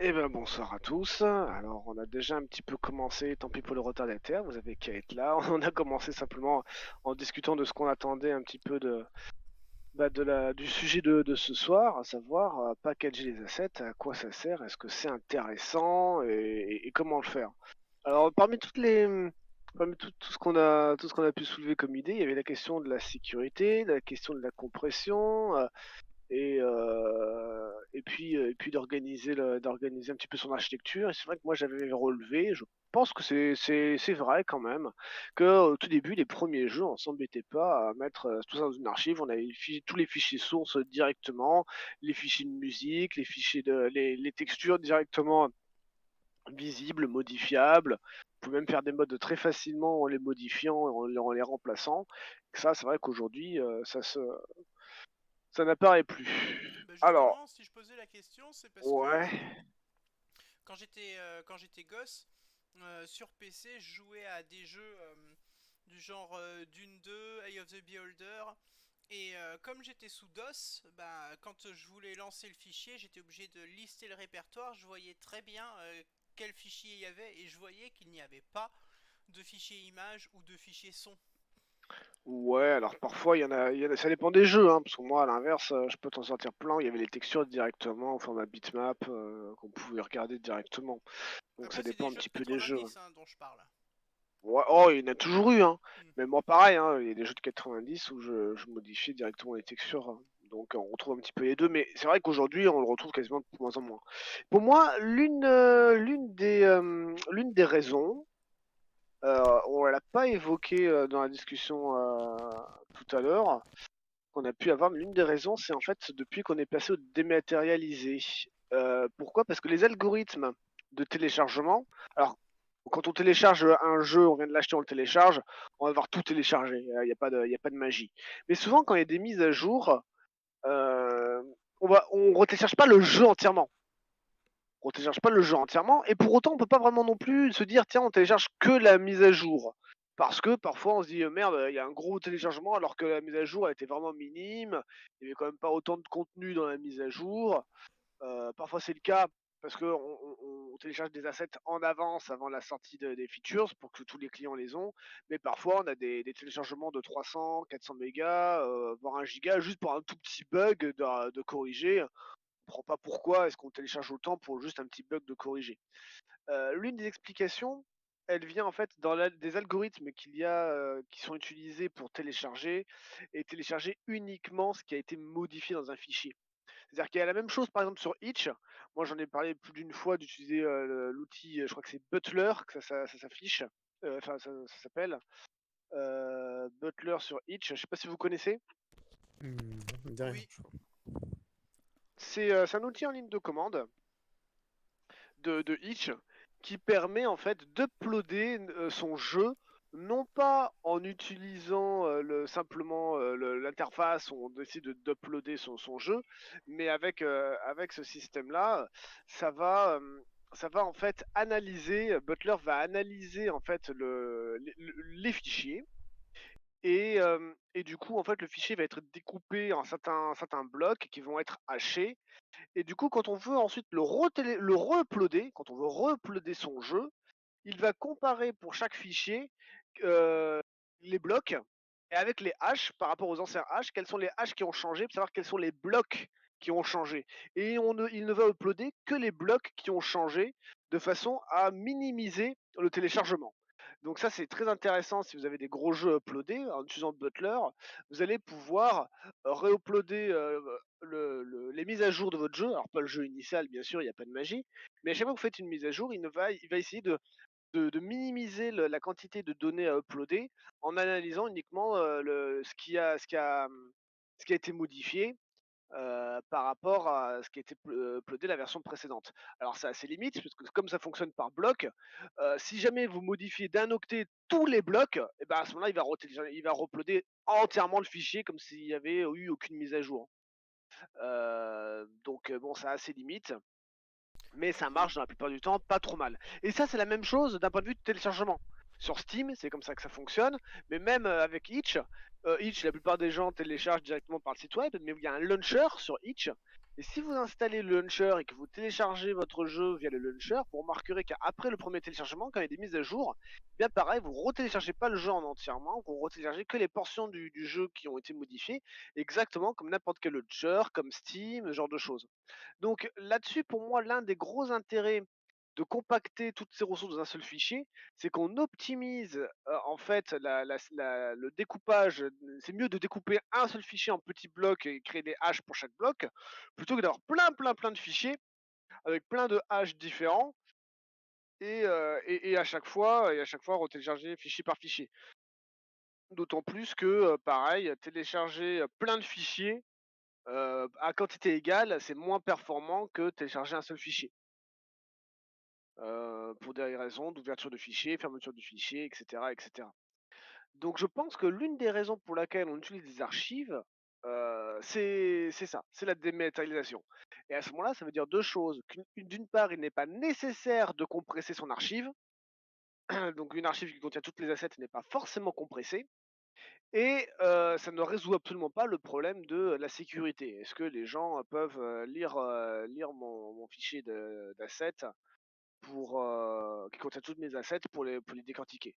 Eh ben bonsoir à tous. Alors on a déjà un petit peu commencé, tant pis pour le retardataire, vous avez qu'à être là. On a commencé simplement en discutant de ce qu'on attendait un petit peu du sujet de ce soir, à savoir packager les assets, à quoi ça sert, est-ce que c'est intéressant et comment le faire. Alors parmi tout ce qu'on a pu soulever comme idée, il y avait la question de la sécurité, la question de la compression, et puis d'organiser un petit peu son architecture. Et c'est vrai que moi j'avais relevé, je pense que c'est vrai quand même, que au tout début, les premiers jeux, on s'embêtait pas à mettre tout ça dans une archive, on avait tous les fichiers sources directement, les fichiers de musique, les textures directement visibles, modifiables. On pouvait même faire des modes très facilement en les modifiant et en les remplaçant. Ça, c'est vrai qu'aujourd'hui, ça n'apparaît plus. Bah Alors, justement, si je posais la question, c'est parce que ouais. quand j'étais gosse, sur PC, je jouais à des jeux du genre Dune 2, Eye of the Beholder. Et comme j'étais sous DOS, bah, quand je voulais lancer le fichier, j'étais obligé de lister le répertoire. Je voyais très bien quel fichier il y avait et je voyais qu'il n'y avait pas de fichier image ou de fichier son. Ouais, alors parfois ça dépend des jeux, hein, parce que moi à l'inverse, je peux t'en sortir plein. Il y avait les textures directement au format bitmap qu'on pouvait regarder directement. Donc ça Après, c'est dépend des un jeux de petit peu des jeux. 90 hein, dont je parle. Ouais, oh, il y en a toujours eu, hein. Hmm. Mais moi pareil, hein, il y a des jeux de 90 où je modifiais directement les textures, hein. Donc on retrouve un petit peu les deux, mais c'est vrai qu'aujourd'hui on le retrouve quasiment de moins en moins. Pour moi, l'une des raisons, on l'a pas évoqué dans la discussion tout à l'heure, qu'on a pu avoir, mais l'une des raisons, c'est en fait depuis qu'on est passé au dématérialisé. Pourquoi? Parce que les algorithmes de téléchargement, alors quand on télécharge un jeu, on vient de l'acheter, on le télécharge, on va voir tout télécharger, il n'y a pas y a pas de magie. Mais souvent quand il y a des mises à jour, euh, on retélécharge pas le jeu entièrement. On télécharge pas le jeu entièrement, et pour autant on peut pas vraiment non plus se dire tiens on télécharge que la mise à jour. Parce que parfois on se dit merde, il y a un gros téléchargement alors que la mise à jour elle était vraiment minime, il y avait quand même pas autant de contenu dans la mise à jour. Parfois c'est le cas parce que on télécharge des assets en avance avant la sortie des features pour que tous les clients les ont, mais parfois on a des téléchargements de 300, 400 mégas, voire 1 giga juste pour un tout petit bug de corriger. On comprend pas pourquoi est-ce qu'on télécharge autant pour juste un petit bug de corriger. L'une des explications, elle vient en fait des algorithmes qu'il y a qui sont utilisés pour télécharger et télécharger uniquement ce qui a été modifié dans un fichier. C'est-à-dire qu'il y a la même chose par exemple sur Itch. Moi j'en ai parlé plus d'une fois d'utiliser l'outil, je crois que c'est Butler que ça s'affiche, enfin ça s'appelle Butler sur Itch. Je sais pas si vous connaissez. Hmm, ça me dit rien, Oui, je crois. C'est un outil en ligne de commande de Itch qui permet en fait d'uploader son jeu non pas en utilisant simplement l'interface où on décide d'uploader son jeu, mais avec ce système-là, ça va, ça va en fait analyser, Butler va analyser en fait les fichiers et du coup en fait le fichier va être découpé en certains blocs qui vont être hachés et du coup, quand on veut ensuite le re-uploader, quand on veut re-uploader son jeu, il va comparer pour chaque fichier euh, les blocs et avec les hashes par rapport aux anciens hashes, quels sont les hashes qui ont changé, pour savoir quels sont les blocs qui ont changé. Et il ne va uploader que les blocs qui ont changé de façon à minimiser le téléchargement. Donc ça c'est très intéressant si vous avez des gros jeux uploadés en utilisant Butler, vous allez pouvoir re-uploader les mises à jour de votre jeu, alors pas le jeu initial bien sûr, il n'y a pas de magie, mais à chaque fois que vous faites une mise à jour, il va essayer de minimiser la quantité de données à uploader en analysant uniquement ce qui a été modifié par rapport à ce qui a été uploadé la version précédente. Alors ça a ses limites, parce que comme ça fonctionne par bloc, si jamais vous modifiez d'un octet tous les blocs, et ben à ce moment-là, il va uploader entièrement le fichier comme s'il n'y avait eu aucune mise à jour. Donc bon, ça a ses limites, mais ça ok. marche dans la plupart du temps pas trop mal. Et ça, c'est la même chose d'un point de vue de téléchargement. sur Steam, c'est comme ça que ça fonctionne. Mais même avec Itch, Itch, la plupart des gens téléchargent directement par le site web, mais il y a un launcher sur Itch. Et si vous installez le launcher et que vous téléchargez votre jeu via le launcher, vous remarquerez qu'après le premier téléchargement, quand il y a des mises à jour, bien pareil, vous retéléchargez pas le jeu en entièrement, vous retéléchargez que les portions du jeu qui ont été modifiées, exactement comme n'importe quel launcher, comme Steam, ce genre de choses. Donc là-dessus, pour moi, l'un des gros intérêts de compacter toutes ces ressources dans un seul fichier, c'est qu'on optimise en fait le découpage. C'est mieux de découper un seul fichier en petits blocs et créer des haches pour chaque bloc, plutôt que d'avoir plein de fichiers avec plein de haches différents et à chaque fois retélécharger fichier par fichier. D'autant plus que, pareil, télécharger plein de fichiers à quantité égale, c'est moins performant que télécharger un seul fichier. Pour des raisons d'ouverture de fichiers, fermeture du fichier, et cetera, et cetera. Donc je pense que l'une des raisons pour laquelle on utilise des archives, c'est ça, c'est la dématérialisation. Et à ce moment-là, ça veut dire 2 choses, d'une part, il n'est pas nécessaire de compresser son archive, donc une archive qui contient toutes les assets n'est pas forcément compressée et ça ne résout absolument pas le problème de la sécurité. Est-ce que les gens peuvent, lire mon fichier d'assets qui contient toutes mes assets pour les décortiquer.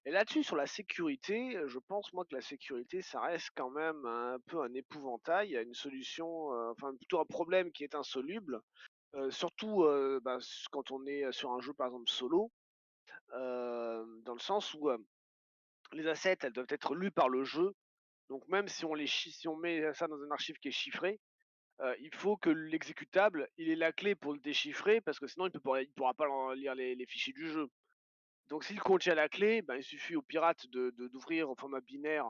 Et là-dessus, sur la sécurité, je pense moi que la sécurité, ça reste quand même un peu un épouvantail, une solution, enfin plutôt un problème qui est insoluble, surtout quand on est sur un jeu par exemple solo, dans le sens où les assets, elles doivent être lues par le jeu. Donc même si on met ça dans un archive qui est chiffré, il faut que l'exécutable, il ait la clé pour le déchiffrer parce que sinon il pourra pas lire les fichiers du jeu. Donc s'il contient la clé, ben, il suffit au pirate d'ouvrir au format binaire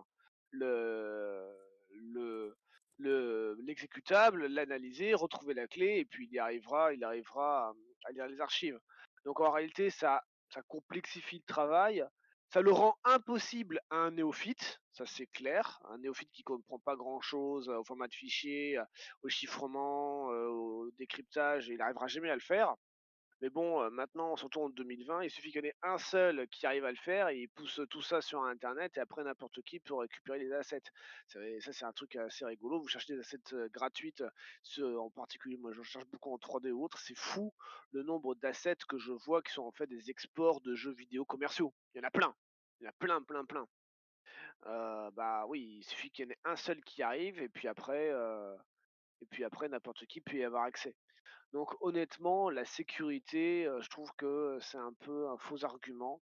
le, le, l'exécutable, l'analyser, retrouver la clé, et puis il arrivera à lire les archives. Donc en réalité, ça complexifie le travail, ça le rend impossible à un néophyte, ça c'est clair. Un néophyte qui comprend pas grand-chose au format de fichier, au chiffrement, au décryptage, il n'arrivera jamais à le faire. Mais bon, maintenant, surtout en 2020, il suffit qu'il y en ait un seul qui arrive à le faire et il pousse tout ça sur internet et après n'importe qui peut récupérer les assets. C'est un truc assez rigolo. Vous cherchez des assets, gratuites, en particulier moi je cherche beaucoup en 3D ou autre, c'est fou le nombre d'assets que je vois qui sont en fait des exports de jeux vidéo commerciaux. Il y en a plein. Il y en a plein. Bah, oui, il suffit qu'il y en ait un seul qui arrive et puis après n'importe qui peut y avoir accès. Donc honnêtement, la sécurité, je trouve que c'est un peu un faux argument.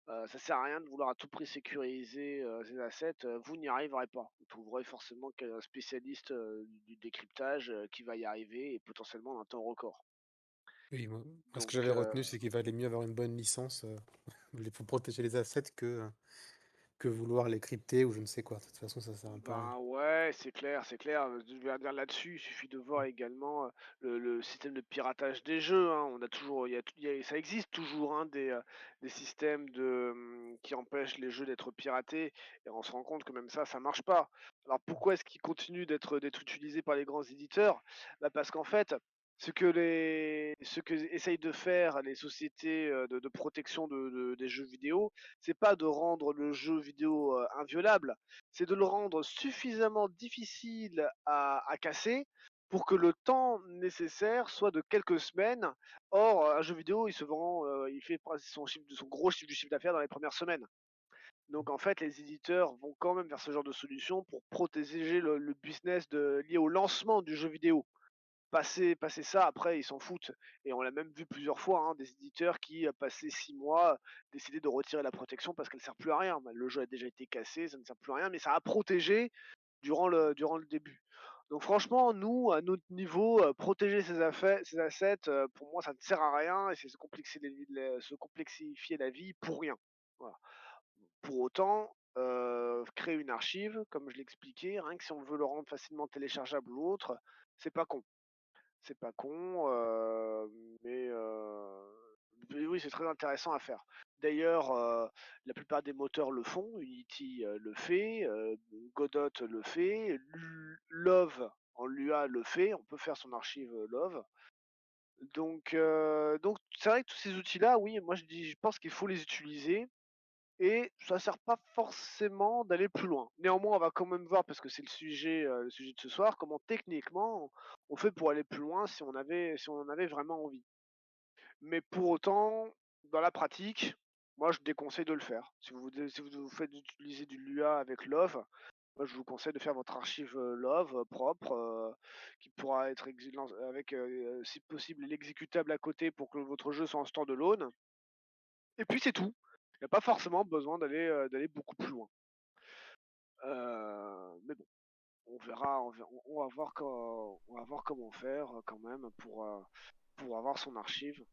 Ça sert à rien de vouloir à tout prix sécuriser, ses assets, vous n'y arriverez pas. Vous trouverez forcément qu'un spécialiste, du décryptage, qui va y arriver et potentiellement en un temps record. Oui, moi, ce que Donc j'avais retenu, c'est qu'il valait mieux avoir une bonne licence pour protéger les assets que vouloir les crypter ou je ne sais quoi. De toute façon, ça sert à pas. ben, ouais, c'est clair, je vais dire là-dessus, il suffit de voir également, le système de piratage des jeux, hein. On a toujours il y a ça existe toujours, hein, des systèmes qui empêchent les jeux d'être piratés et on se rend compte que même ça marche pas. Alors pourquoi est-ce qu'ils continuent d'être utilisés par les grands éditeurs? Bah, parce qu'en fait, ce que essayent de faire les sociétés, de protection des jeux vidéo, c'est pas de rendre le jeu vidéo, inviolable, c'est de le rendre suffisamment difficile à casser pour que le temps nécessaire soit de quelques semaines. Or, un jeu vidéo, il se vend, il fait son gros chiffre d'affaires dans les premières semaines. Donc en fait, les éditeurs vont quand même vers ce genre de solution pour protéger le business lié au lancement du jeu vidéo. Passer ça, après, ils s'en foutent. Et on l'a même vu plusieurs fois, hein, des éditeurs qui, passé 6 mois, décidaient de retirer la protection parce qu'elle ne sert plus à rien. Bah, le jeu a déjà été cassé, ça ne sert plus à rien, mais ça a protégé durant le début. Donc franchement, nous, à notre niveau, protéger ses assets, pour moi, ça ne sert à rien et c'est se complexifier la vie pour rien. Voilà. Pour autant, créer une archive, comme je l'expliquais, rien que si on veut le rendre facilement téléchargeable ou autre, c'est pas con. C'est pas con, mais mais oui, c'est très intéressant à faire. D'ailleurs, la plupart des moteurs le font, Unity, le fait, Godot le fait, Love en Lua le fait, on peut faire son archive, Love. Donc c'est vrai que tous ces outils-là, oui, moi je pense qu'il faut les utiliser. et ça sert pas forcément d'aller plus loin. Néanmoins, on va quand même voir, parce que c'est le sujet de ce soir, comment techniquement on fait pour aller plus loin si on en avait vraiment envie. Mais pour autant, dans la pratique, moi je déconseille de le faire. Si vous faites utiliser du Lua avec Love, moi je vous conseille de faire votre archive Love propre, qui pourra être avec, si possible, l'exécutable à côté pour que votre jeu soit en standalone. Et puis c'est tout. Il n'y a pas forcément besoin d'aller beaucoup plus loin. Mais bon, on va voir on va voir comment faire quand même pour avoir son archive.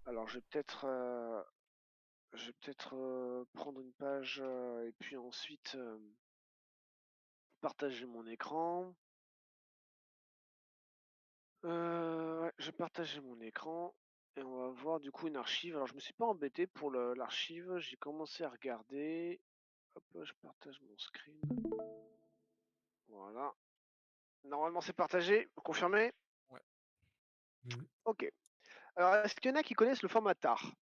Alors je vais peut-être prendre une page et puis ensuite partager mon écran. Ouais, je vais partager mon écran et on va voir du coup une archive. Alors je me suis pas embêté pour l'archive, j'ai commencé à regarder. Hop, je partage mon screen. Voilà. Normalement c'est partagé, confirmé? Ouais. Mm. Ok. Alors est-ce qu'il y en a qui connaissent le format TAR?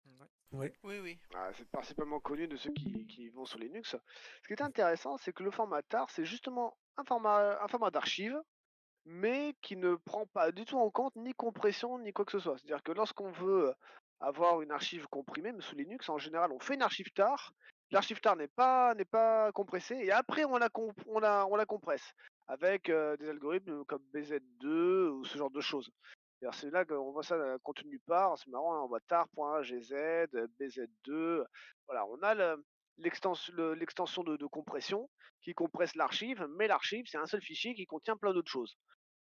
Ouais. Ouais. Oui, oui. C'est principalement connu de ceux qui vont sur Linux. Ce qui est intéressant, c'est que le format TAR, c'est justement un format d'archive, mais qui ne prend pas du tout en compte ni compression ni quoi que ce soit. C'est-à-dire que lorsqu'on veut avoir une archive comprimée, mais sous Linux, en général, on fait une archive TAR. L'archive TAR n'est pas compressée et après on la compresse avec des algorithmes comme BZ2 ou ce genre de choses. C'est là qu'on voit ça contenu par, c'est marrant, hein, on voit tar.gz, BZ2, voilà, on a l'extension de compression qui compresse l'archive, mais l'archive c'est un seul fichier qui contient plein d'autres choses.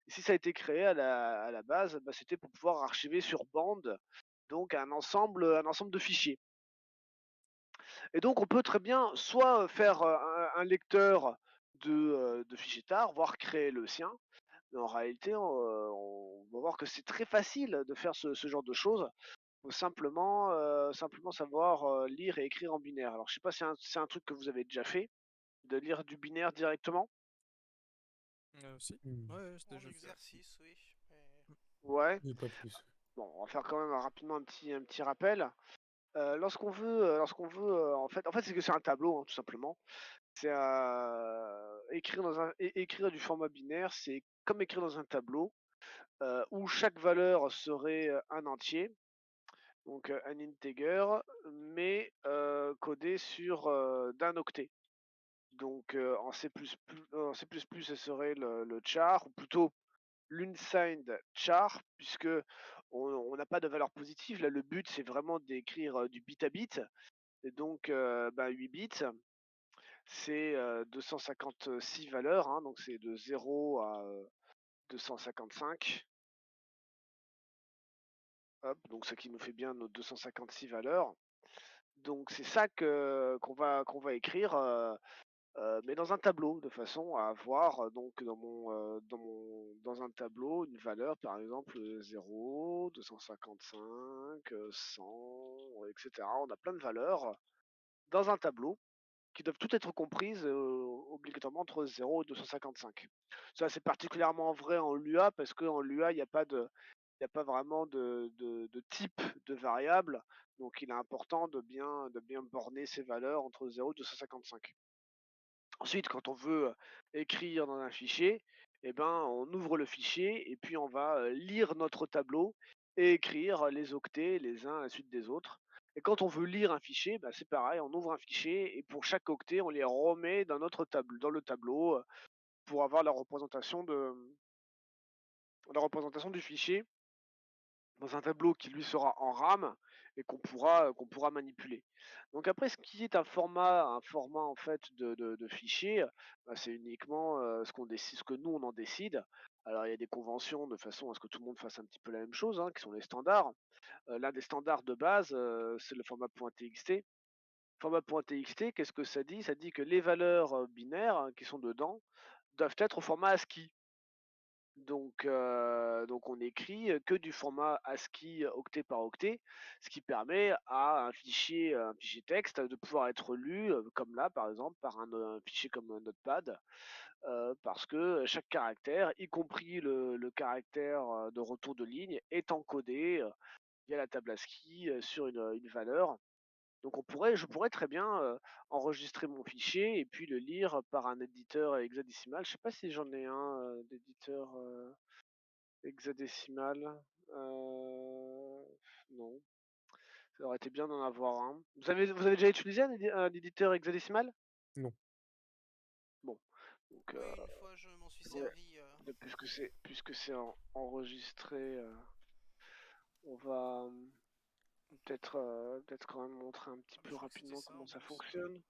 Et si ça a été créé à la base, bah, c'était pour pouvoir archiver sur bande, donc un ensemble de fichiers. Et donc on peut très bien soit faire un lecteur de fichiers tar, voire créer le sien, mais en réalité on va voir que c'est très facile de faire ce genre de choses. Il faut simplement savoir lire et écrire en binaire. Alors je sais pas si c'est un truc que vous avez déjà fait, de lire du binaire directement. Si. Mm. Ouais, c'est En déjà fait. exercice, oui. Mais... Ouais. Mais pas plus. Bon, on va faire quand même rapidement un petit rappel. Lorsqu'on veut, en fait, c'est que c'est un tableau, hein, tout simplement. C'est écrire du format binaire, c'est comme écrire dans un tableau où chaque valeur serait un entier, donc un integer, mais codé sur d'un octet. Donc en C++, ce serait le char, ou plutôt l'unsigned char, puisque on n'a pas de valeur positive. Là, le but, c'est vraiment d'écrire du bit à bit. Et donc, 8 bits, c'est 256 valeurs, hein, donc c'est de 0 à 255. Hop, donc ce qui nous fait bien nos 256 valeurs. Donc c'est ça qu'on va écrire, mais dans un tableau, de façon à avoir donc dans un tableau une valeur, par exemple 0, 255, 100, etc. On a plein de valeurs dans un tableau qui doivent toutes être comprises obligatoirement entre 0 et 255. Ça, c'est particulièrement vrai en Lua parce qu'en Lua, il n'y a pas vraiment de type de variable. Donc, il est important de bien borner ces valeurs entre 0 et 255. Ensuite, quand on veut écrire dans un fichier, eh ben, on ouvre le fichier et puis on va lire notre tableau et écrire les octets les uns à la suite des autres. Et quand on veut lire un fichier, bah, c'est pareil, on ouvre un fichier et pour chaque octet, on les remet dans le tableau pour avoir la représentation du fichier dans un tableau qui lui sera en RAM et qu'on pourra manipuler. Donc après, ce qui est un format en fait de fichier, bah, c'est uniquement ce que nous on en décide. Alors il y a des conventions de façon à ce que tout le monde fasse un petit peu la même chose, hein, qui sont les standards. L'un des standards de base, c'est le format .txt. Format .txt, qu'est-ce que ça dit? Ça dit que les valeurs binaires hein, qui sont dedans doivent être au format ASCII. Donc on écrit que du format ASCII octet par octet, ce qui permet à un fichier texte de pouvoir être lu, comme là par exemple, par un fichier comme un Notepad, parce que chaque caractère, y compris le caractère de retour de ligne, est encodé via la table ASCII sur une valeur. Donc je pourrais très bien enregistrer mon fichier et puis le lire par un éditeur hexadécimal. Je sais pas si j'en ai un d'éditeur hexadécimal. Non, ça aurait été bien d'en avoir un. Vous avez déjà utilisé un éditeur hexadécimal? Non. Bon, donc Oui, une fois je m'en suis ouais, servi. puisque c'est enregistré, on va peut-être quand même montrer un petit Ah bah, peu je crois que c'était rapidement ça comment en ça plus. fonctionne.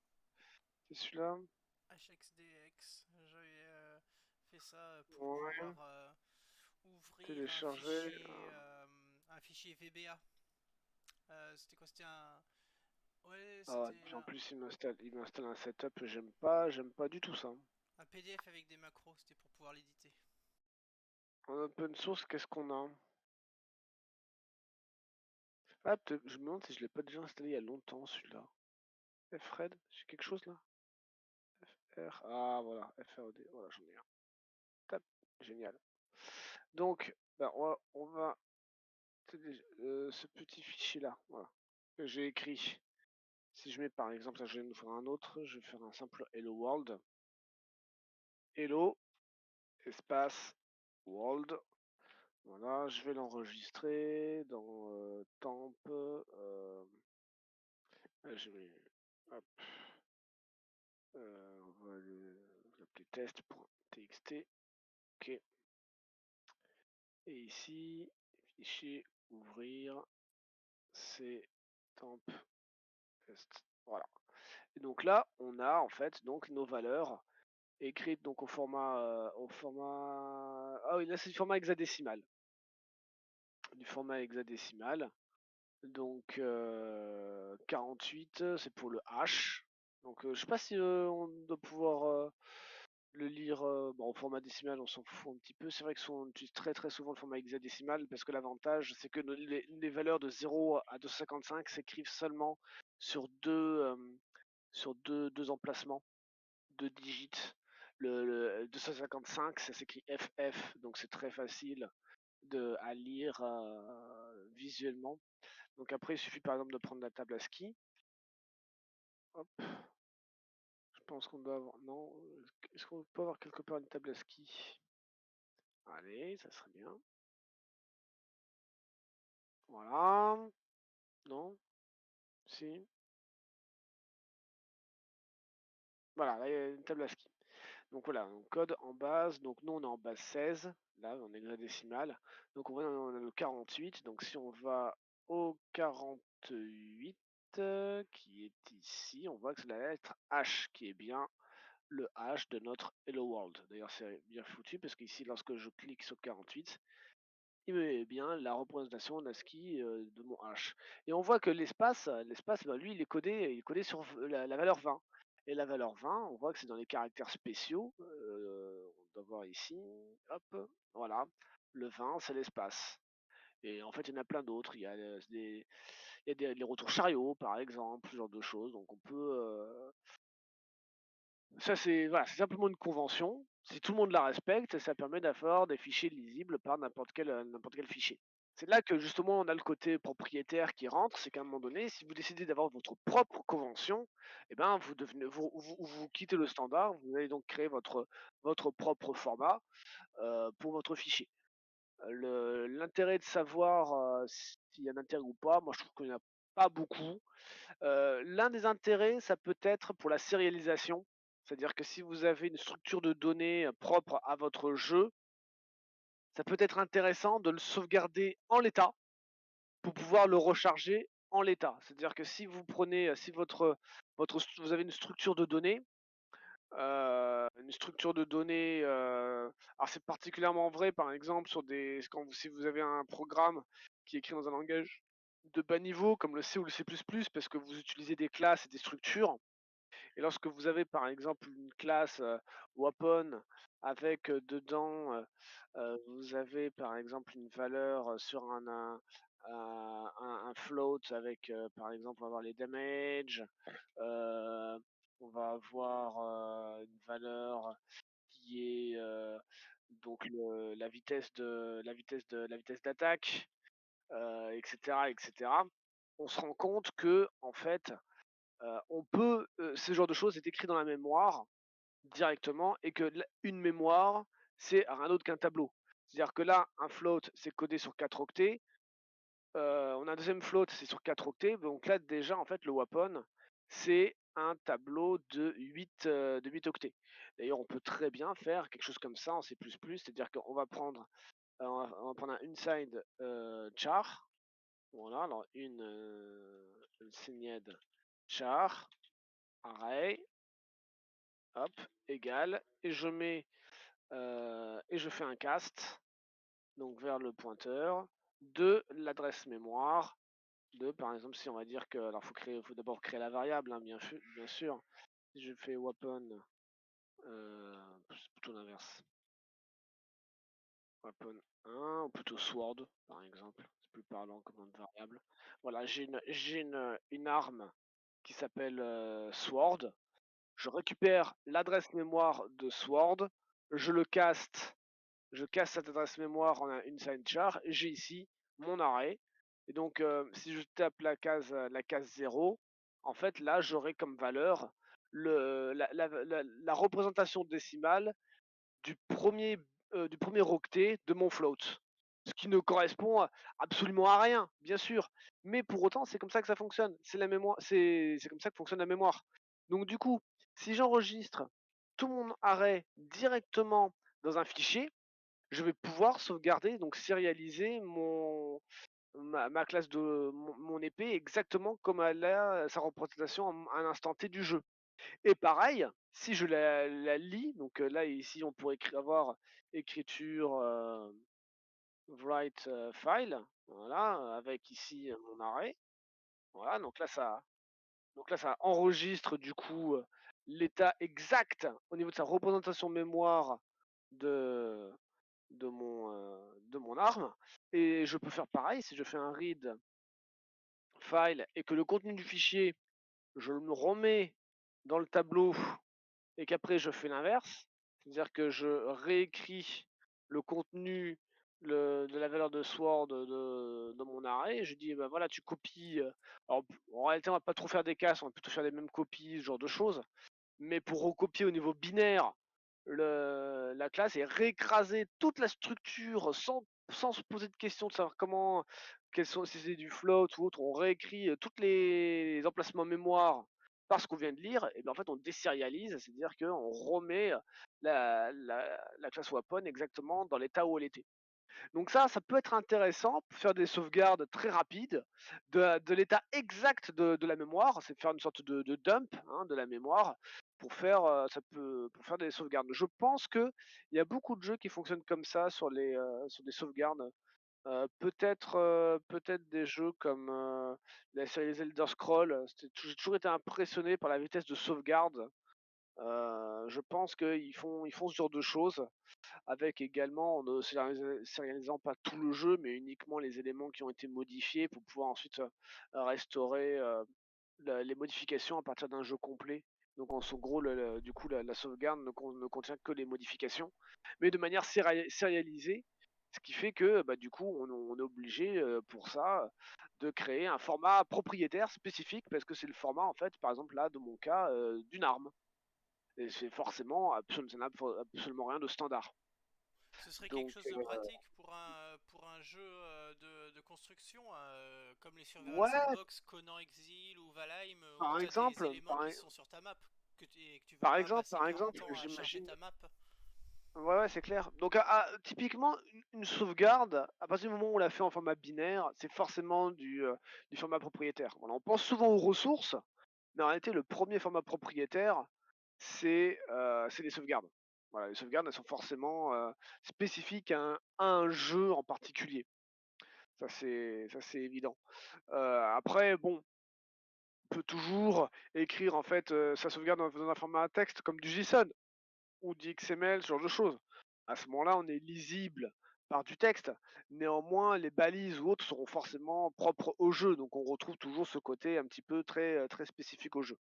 C'est celui-là? HXDX, j'avais fait ça pour Ouais, pouvoir ouvrir télécharger. un fichier VBA. C'était quoi? C'était un. Ouais, Ah, c'était puis en plus il m'installe un setup, j'aime pas du tout ça. un PDF avec des macros, c'était pour pouvoir l'éditer. En open source, qu'est-ce qu'on a? Ah, je me demande si je l'ai pas déjà installé il y a longtemps celui-là. Fred, j'ai quelque chose là? Ah voilà, FRED, voilà j'en ai un. Tap, génial. Donc, bah, on va ce petit fichier là, voilà, que j'ai écrit. Si je mets par exemple, là je vais nous faire un autre, je vais faire un simple hello world. Hello, espace, world. Voilà, je vais l'enregistrer dans temp. Je vais, hop, on va l'appeler test.txt. Ok. Et ici, fichier, ouvrir, c'est temp test. Voilà. Et donc là, on a en fait donc nos valeurs écrites donc au format. Ah oui, là c'est du format hexadécimal. Du format hexadécimal. Donc 48, c'est pour le H. Donc je sais pas si on doit pouvoir le lire bon, au format décimal, on s'en fout un petit peu. C'est vrai qu'on utilise très très souvent le format hexadécimal parce que l'avantage c'est que les valeurs de 0 à 255 s'écrivent seulement sur deux emplacements, deux digits. Le 255 ça s'écrit FF, donc c'est très facile à lire visuellement. Donc après, il suffit par exemple de prendre la table ASCII. Hop, je pense qu'on doit avoir. Non, est-ce qu'on peut avoir quelque part une table ASCII? Allez, ça serait bien. Voilà. Non? Si. Voilà, là il y a une table ASCII. Donc voilà, donc code en base. Donc nous on est en base 16. Là, on est hexadécimal. Donc on a le 48. Donc si on va au 48, qui est ici, on voit que c'est la lettre H qui est bien le H de notre Hello World. D'ailleurs, c'est bien foutu parce qu'ici, lorsque je clique sur 48, il me met bien la représentation en ASCII de mon H. Et on voit que l'espace, bah, lui, il est codé sur la valeur 20. Et la valeur 20, on voit que c'est dans les caractères spéciaux. On doit voir ici. Hop, voilà. Le 20, c'est l'espace. Et en fait, il y en a plein d'autres. Les retours chariots, par exemple, ce genre de choses. Donc on peut ça, c'est voilà, c'est simplement une convention. Si tout le monde la respecte, ça permet d'avoir des fichiers lisibles par n'importe quel fichier. C'est là que justement on a le côté propriétaire qui rentre, c'est qu'à un moment donné, si vous décidez d'avoir votre propre convention, eh ben vous quittez le standard, vous allez donc créer votre propre format pour votre fichier. L'intérêt de savoir s'il y a un intérêt ou pas, moi je trouve qu'il n'y en a pas beaucoup. L'un des intérêts, ça peut être pour la sérialisation. C'est-à-dire que si vous avez une structure de données propre à votre jeu, ça peut être intéressant de le sauvegarder en l'état pour pouvoir le recharger en l'état. C'est-à-dire que si vous prenez, si vous avez une structure de données, alors c'est particulièrement vrai par exemple si vous avez un programme qui est écrit dans un langage de bas niveau comme le C ou le C++, parce que vous utilisez des classes et des structures. Et lorsque vous avez par exemple une classe weapon avec dedans, vous avez par exemple une valeur sur un float avec par exemple on va avoir les damage, on va avoir une valeur qui est donc la vitesse d'attaque, etc., etc. on se rend compte que en fait, ce genre de choses est écrit dans la mémoire directement et que une mémoire, c'est rien d'autre qu'un tableau. C'est-à-dire que là, un float, c'est codé sur 4 octets. On a un deuxième float, c'est sur 4 octets. Donc là, déjà, en fait, le weapon, c'est un tableau de 8 octets. D'ailleurs, on peut très bien faire quelque chose comme ça en C++, c'est-à-dire qu'on va prendre, un inside char. Voilà, alors une signed char array, hop, égale, et je fais un cast, donc vers le pointeur, de l'adresse mémoire par exemple, si on va dire que, alors faut d'abord créer la variable, hein, bien sûr. Si je fais weapon, c'est plutôt l'inverse. Weapon 1, ou plutôt sword, par exemple. C'est plus parlant comme nom de variable. Voilà, j'ai une arme qui s'appelle sword. Je récupère l'adresse mémoire de sword, je le caste je casse cette adresse mémoire en un inside char, j'ai ici mon array. Et donc, si je tape la case 0, en fait, là, j'aurai comme valeur la représentation décimale du premier octet de mon float. Ce qui ne correspond absolument à rien, bien sûr. Mais pour autant, c'est comme ça que ça fonctionne. C'est la mémoire, c'est comme ça que fonctionne la mémoire. Donc, du coup, si j'enregistre tout mon array directement dans un fichier, je vais pouvoir sauvegarder, donc serialiser ma classe de mon épée exactement comme elle a sa représentation à un instant T du jeu. Et pareil, si je la lis, donc là ici on pourrait avoir écriture write file, voilà, avec ici mon array, voilà, donc là ça enregistre du coup l'état exact au niveau de sa représentation mémoire de de mon arme. Et je peux faire pareil si je fais un read file et que le contenu du fichier, je le remets dans le tableau et qu'après je fais l'inverse, c'est-à-dire que je réécris le contenu de la valeur de sword de mon array, et je dis bah voilà, tu copies. Alors, en réalité, on va pas trop faire des casses, on va plutôt faire les mêmes copies, ce genre de choses. Mais pour recopier au niveau binaire la classe et réécraser toute la structure sans se poser de questions de savoir si c'est du float ou autre, on réécrit tous les emplacements mémoire parce qu'on vient de lire, et bien en fait on désérialise, c'est-à-dire qu'on remet la classe weapon exactement dans l'état où elle était. Donc ça peut être intéressant pour faire des sauvegardes très rapides de l'état exact de la mémoire. C'est faire une sorte de dump, hein, de la mémoire pour faire des sauvegardes. Je pense que il y a beaucoup de jeux qui fonctionnent comme ça sur des sauvegardes. Peut-être des jeux comme la série Les Elder Scrolls. J'ai toujours été impressionné par la vitesse de sauvegarde. Je pense qu'ils font ce genre de choses avec également, en ne sérialisant pas tout le jeu, mais uniquement les éléments qui ont été modifiés pour pouvoir ensuite restaurer les modifications à partir d'un jeu complet. Donc en gros, du coup, la sauvegarde ne contient que les modifications, mais de manière sérialisée, ce qui fait que du coup, on est obligé pour ça de créer un format propriétaire spécifique, parce que c'est le format, en fait, par exemple là, de mon cas, d'une arme. Et c'est forcément ça n'a absolument rien de standard. Ce serait quelque Donc, chose de pratique pour un jeu de construction, comme les Survival ouais, Sandbox, Conan Exile ou Valheim, où par tu as des exemple, éléments qui sont sur ta map, et que tu veux par pas exemple, passer par 40 exemple, ans à charger j'imagine. ta map. Ouais, ouais, c'est clair. Donc, typiquement, une sauvegarde, à partir du moment où on l'a fait en format binaire, c'est forcément du format propriétaire. Voilà, on pense souvent aux ressources, mais en réalité, le premier format propriétaire, c'est les sauvegardes. Voilà, les sauvegardes, elles sont forcément spécifiques à un jeu en particulier. Ça c'est évident. Après, bon, on peut toujours écrire en fait sa sauvegarde dans un format texte comme du JSON ou du XML, ce genre de choses. À ce moment-là, on est lisible par du texte. Néanmoins, les balises ou autres seront forcément propres au jeu, donc on retrouve toujours ce côté un petit peu très spécifique au jeu.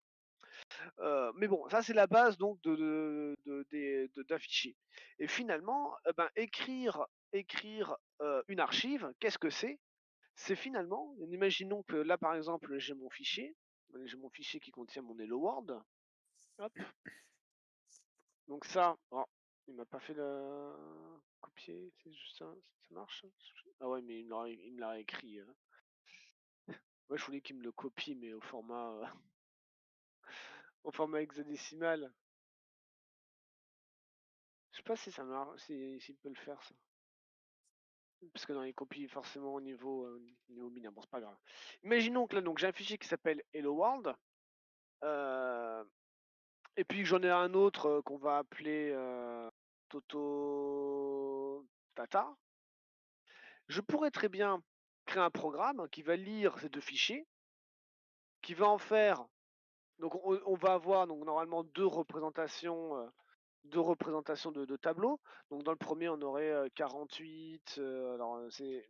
Mais bon, ça c'est la base donc d'un fichier. Et finalement, écrire une archive, qu'est-ce que c'est? c'est finalement, imaginons que là par exemple j'ai mon fichier qui contient mon Hello World. Hop. Donc ça, oh, il m'a pas fait le copier, c'est juste ça, ça marche? Ah ouais, mais il me l'a écrit. Moi je voulais qu'il me le copie, mais au format au format hexadécimal. Je sais pas si ça marche, s'il peut le faire ça. Parce que dans les copies forcément au niveau binaire, bon c'est pas grave. Imaginons que là donc j'ai un fichier qui s'appelle Hello World. Et puis j'en ai un autre qu'on va appeler Toto Tata. Je pourrais très bien créer un programme qui va lire ces deux fichiers, qui va en faire. Donc on va avoir donc normalement deux représentations de tableaux. Donc dans le premier on aurait 48. Alors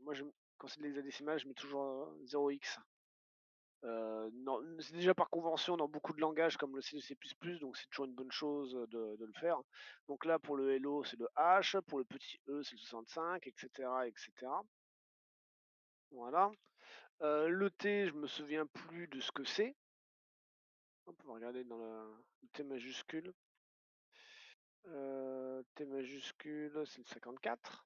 moi quand c'est de l'hexadécimal je mets toujours 0x. Non, c'est déjà par convention dans beaucoup de langages comme le C, C++, donc c'est toujours une bonne chose de le faire. Donc là, pour le hello, c'est le H, pour le petit E, c'est le 65, etc., etc. Voilà. Le T, je me souviens plus de ce que c'est. On peut regarder dans le T majuscule. T majuscule, c'est le 54.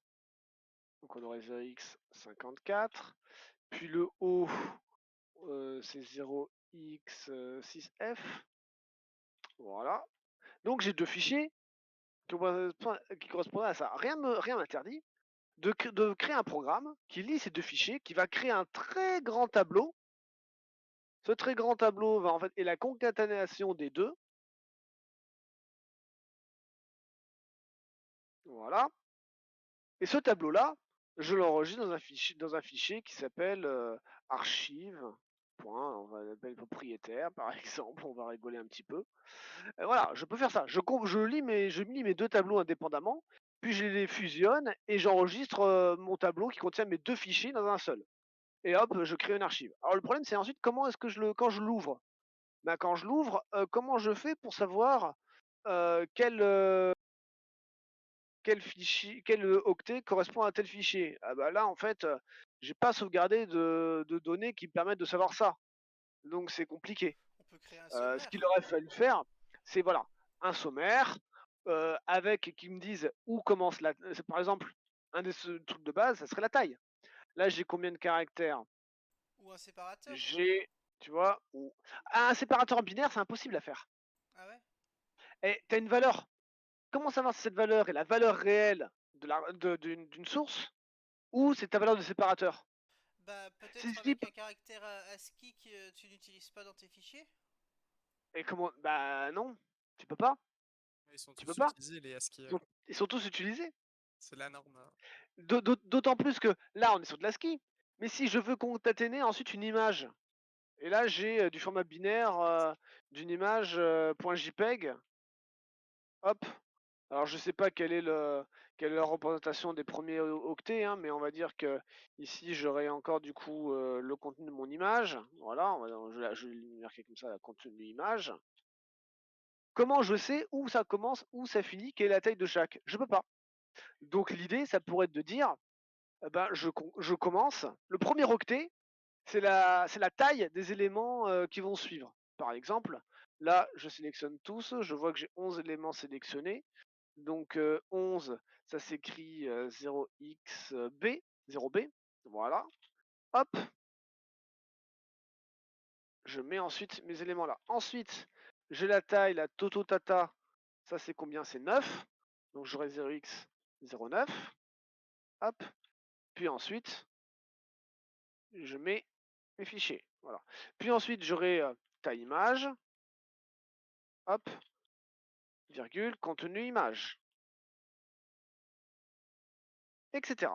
Donc on aurait 0x 54. Puis le O, c'est 0x6f. Voilà. Donc j'ai deux fichiers qui correspondaient à ça. Rien m'interdit de créer un programme qui lit ces deux fichiers, qui va créer un très grand tableau. Ce très grand tableau va en fait est la concaténation des deux. Voilà. Et ce tableau-là, je l'enregistre dans un fichier qui s'appelle archive. On va l'appeler propriétaire, par exemple. On va rigoler un petit peu. Et voilà, je peux faire ça. Je lis mes deux tableaux indépendamment, puis je les fusionne et j'enregistre mon tableau qui contient mes deux fichiers dans un seul. Et hop, je crée une archive. Alors le problème, c'est ensuite comment est-ce que quand je l'ouvre, ben, quand je l'ouvre, comment je fais pour savoir quel fichier, quel octet correspond à tel fichier? Ah bah là, en fait, j'ai pas sauvegardé de données qui me permettent de savoir ça. Donc c'est compliqué. On peut créer un Ce qu'il sommaire. aurait fallu faire, c'est voilà, un sommaire avec qui me dise où commence par exemple, un des trucs de base, ça serait la taille. Là, j'ai combien de caractères? Ou un séparateur. J'ai, tu vois, un séparateur en binaire, c'est impossible à faire. Ah ouais? Et t'as une valeur. Comment savoir si cette valeur est la valeur réelle d'une source ou c'est ta valeur de séparateur? Bah C'est peut-être ce avec type. un caractère ASCII que tu n'utilises pas dans tes fichiers. Et comment? Bah non, tu peux pas. Ils sont Tu peux tous pas. utilisés, les ASCII. Ils sont tous utilisés. C'est la norme. D'autant plus que là, on est sur de l'ASCII. Mais si je veux concaténer ensuite une image, et là j'ai du format binaire d'une image .jpeg, hop. Alors je sais pas quelle est la représentation des premiers octets, hein, mais on va dire que ici j'aurai encore du coup le contenu de mon image. Voilà, je vais marquer comme ça, le contenu de l'image. Comment je sais où ça commence, où ça finit, quelle est la taille de chaque? Je peux pas. Donc l'idée, ça pourrait être de dire, eh ben, je commence. Le premier octet, c'est la taille des éléments qui vont suivre. Par exemple, là, je sélectionne tous, je vois que j'ai 11 éléments sélectionnés. Donc 11, ça s'écrit 0xb, 0b. Voilà. Hop, je mets ensuite mes éléments là. Ensuite, j'ai la taille, la Toto Tata. Ça, c'est combien? C'est 9. Donc j'aurai 0x 09. Hop. Puis ensuite, je mets mes fichiers. Voilà. Puis ensuite, j'aurai taille image. Hop. Virgule, contenu image. Etc.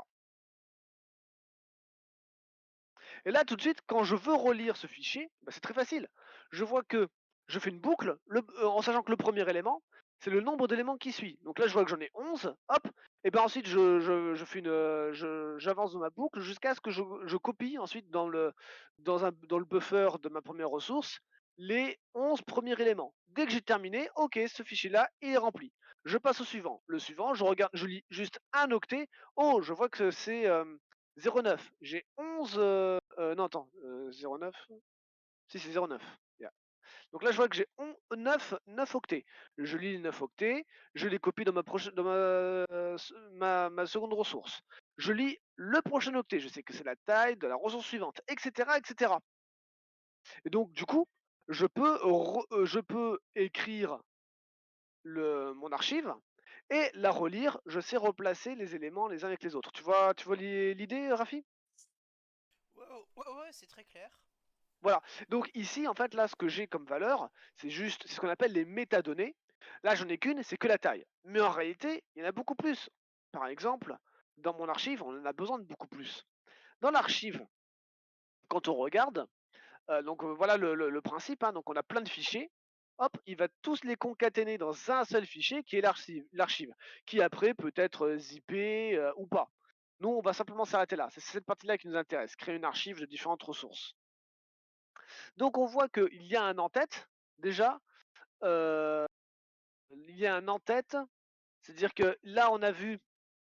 Et là, tout de suite, quand je veux relire ce fichier, bah, c'est très facile. Je vois que je fais une boucle en sachant que le premier élément, c'est le nombre d'éléments qui suit. Donc là, je vois que j'en ai 11, hop, et ben ensuite, j'avance dans ma boucle jusqu'à ce que je copie ensuite dans le buffer de ma première ressource les 11 premiers éléments. Dès que j'ai terminé, ok, ce fichier-là, il est rempli. Je passe au suivant. Le suivant, je regarde, je lis juste un octet. Oh, je vois que c'est 0,9. J'ai 11. Non, attends. 0,9. Si, c'est 0,9. Yeah. Donc là, je vois que j'ai 9 octets. Je lis les 9 octets, je les copie dans ma seconde ressource. Je lis le prochain octet, je sais que c'est la taille de la ressource suivante, etc., etc. Et donc, du coup, je peux écrire mon archive et la relire. Je sais replacer les éléments les uns avec les autres. Tu vois l'idée, Rafi? Ouais, c'est très clair. Voilà. Donc ici, en fait, là, ce que j'ai comme valeur, c'est ce qu'on appelle les métadonnées. Là, j'en ai qu'une, c'est que la taille. Mais en réalité, il y en a beaucoup plus. Par exemple, dans mon archive, on en a besoin de beaucoup plus. Dans l'archive, quand on regarde, donc voilà le principe, hein, donc on a plein de fichiers. Hop, il va tous les concaténer dans un seul fichier qui est l'archive, qui après peut être zippé ou pas. Nous, on va simplement s'arrêter là. C'est cette partie-là qui nous intéresse, créer une archive de différentes ressources. Donc on voit qu'il y a un en-tête, déjà. Il y a un en-tête, c'est-à-dire que là, on a vu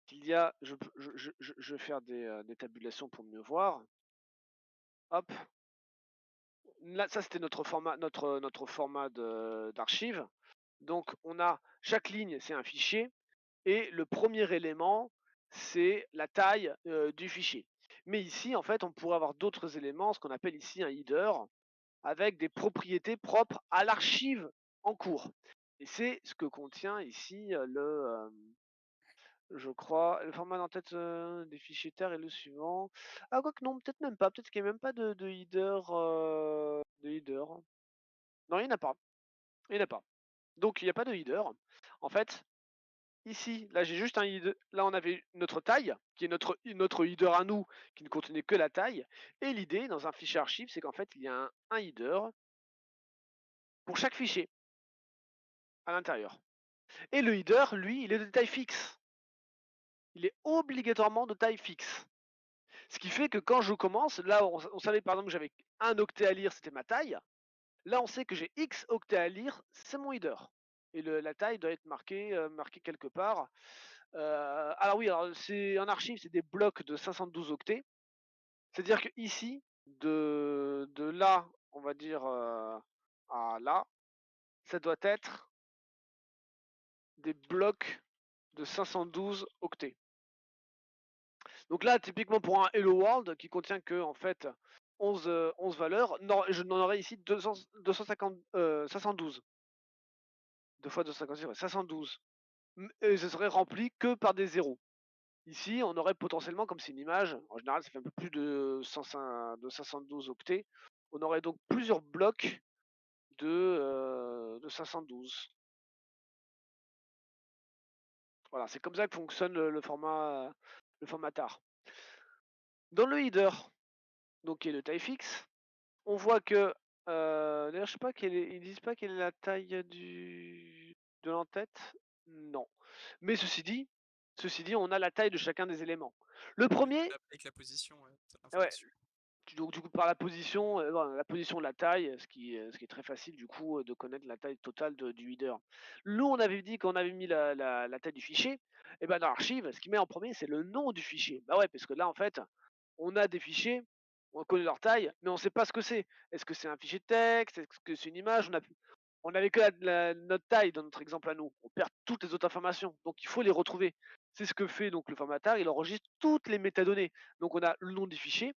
qu'il y a... Je vais faire des tabulations pour mieux voir. Hop. Là, ça, c'était notre format d'archive. Donc, on a chaque ligne, c'est un fichier. Et le premier élément, c'est la taille du fichier. Mais ici, en fait, on pourrait avoir d'autres éléments, ce qu'on appelle ici un header, avec des propriétés propres à l'archive en cours. Et c'est ce que contient ici je crois, le format d'en-tête des fichiers TER est le suivant. Ah, quoique non, peut-être même pas. Peut-être qu'il n'y a même pas de header. Non, il n'y en a pas. Il n'y en a pas. Donc, il n'y a pas de header. En fait, ici, là, j'ai juste un header. Là, on avait notre taille, qui est notre header à nous, qui ne contenait que la taille. Et l'idée, dans un fichier archive, c'est qu'en fait, il y a un header pour chaque fichier à l'intérieur. Et le header, lui, il est de taille fixe. Il est obligatoirement de taille fixe. Ce qui fait que quand je commence, là, on savait par exemple que j'avais un octet à lire, c'était ma taille. Là, on sait que j'ai X octets à lire, c'est mon header. Et la taille doit être marquée quelque part. Alors oui, c'est en archive, c'est des blocs de 512 octets. C'est-à-dire que ici, de là, on va dire à là, ça doit être des blocs de 512 octets. Donc là, typiquement pour un Hello World qui contient que en fait 11 valeurs, non, je n'en aurais ici 512. 2 fois 250, 512. Et ce serait rempli que par des zéros. Ici, on aurait potentiellement, comme c'est une image, en général ça fait un peu plus de 512 octets, on aurait donc plusieurs blocs de 512. Voilà, c'est comme ça que fonctionne le format TAR. Dans le header, donc qui est de taille fixe, on voit que, d'ailleurs je sais pas ils disent pas quelle est la taille de l'entête. Non. Mais ceci dit, on a la taille de chacun des éléments. Le premier, Avec la position, t'as ouais, l'information. donc du coup par la position de la taille, ce qui est très facile du coup de connaître la taille totale du header. Nous on avait dit qu'on avait mis la taille du fichier, et ben dans l'archive, ce qui met en premier c'est le nom du fichier. Bah ouais, parce que là en fait, on a des fichiers, on connaît leur taille, mais on ne sait pas ce que c'est. Est-ce que c'est un fichier de texte? Est-ce que c'est une image? On n'avait que notre taille dans notre exemple à nous. On perd toutes les autres informations. Donc il faut les retrouver. C'est ce que fait donc le formateur. Il enregistre toutes les métadonnées. Donc on a le nom du fichier.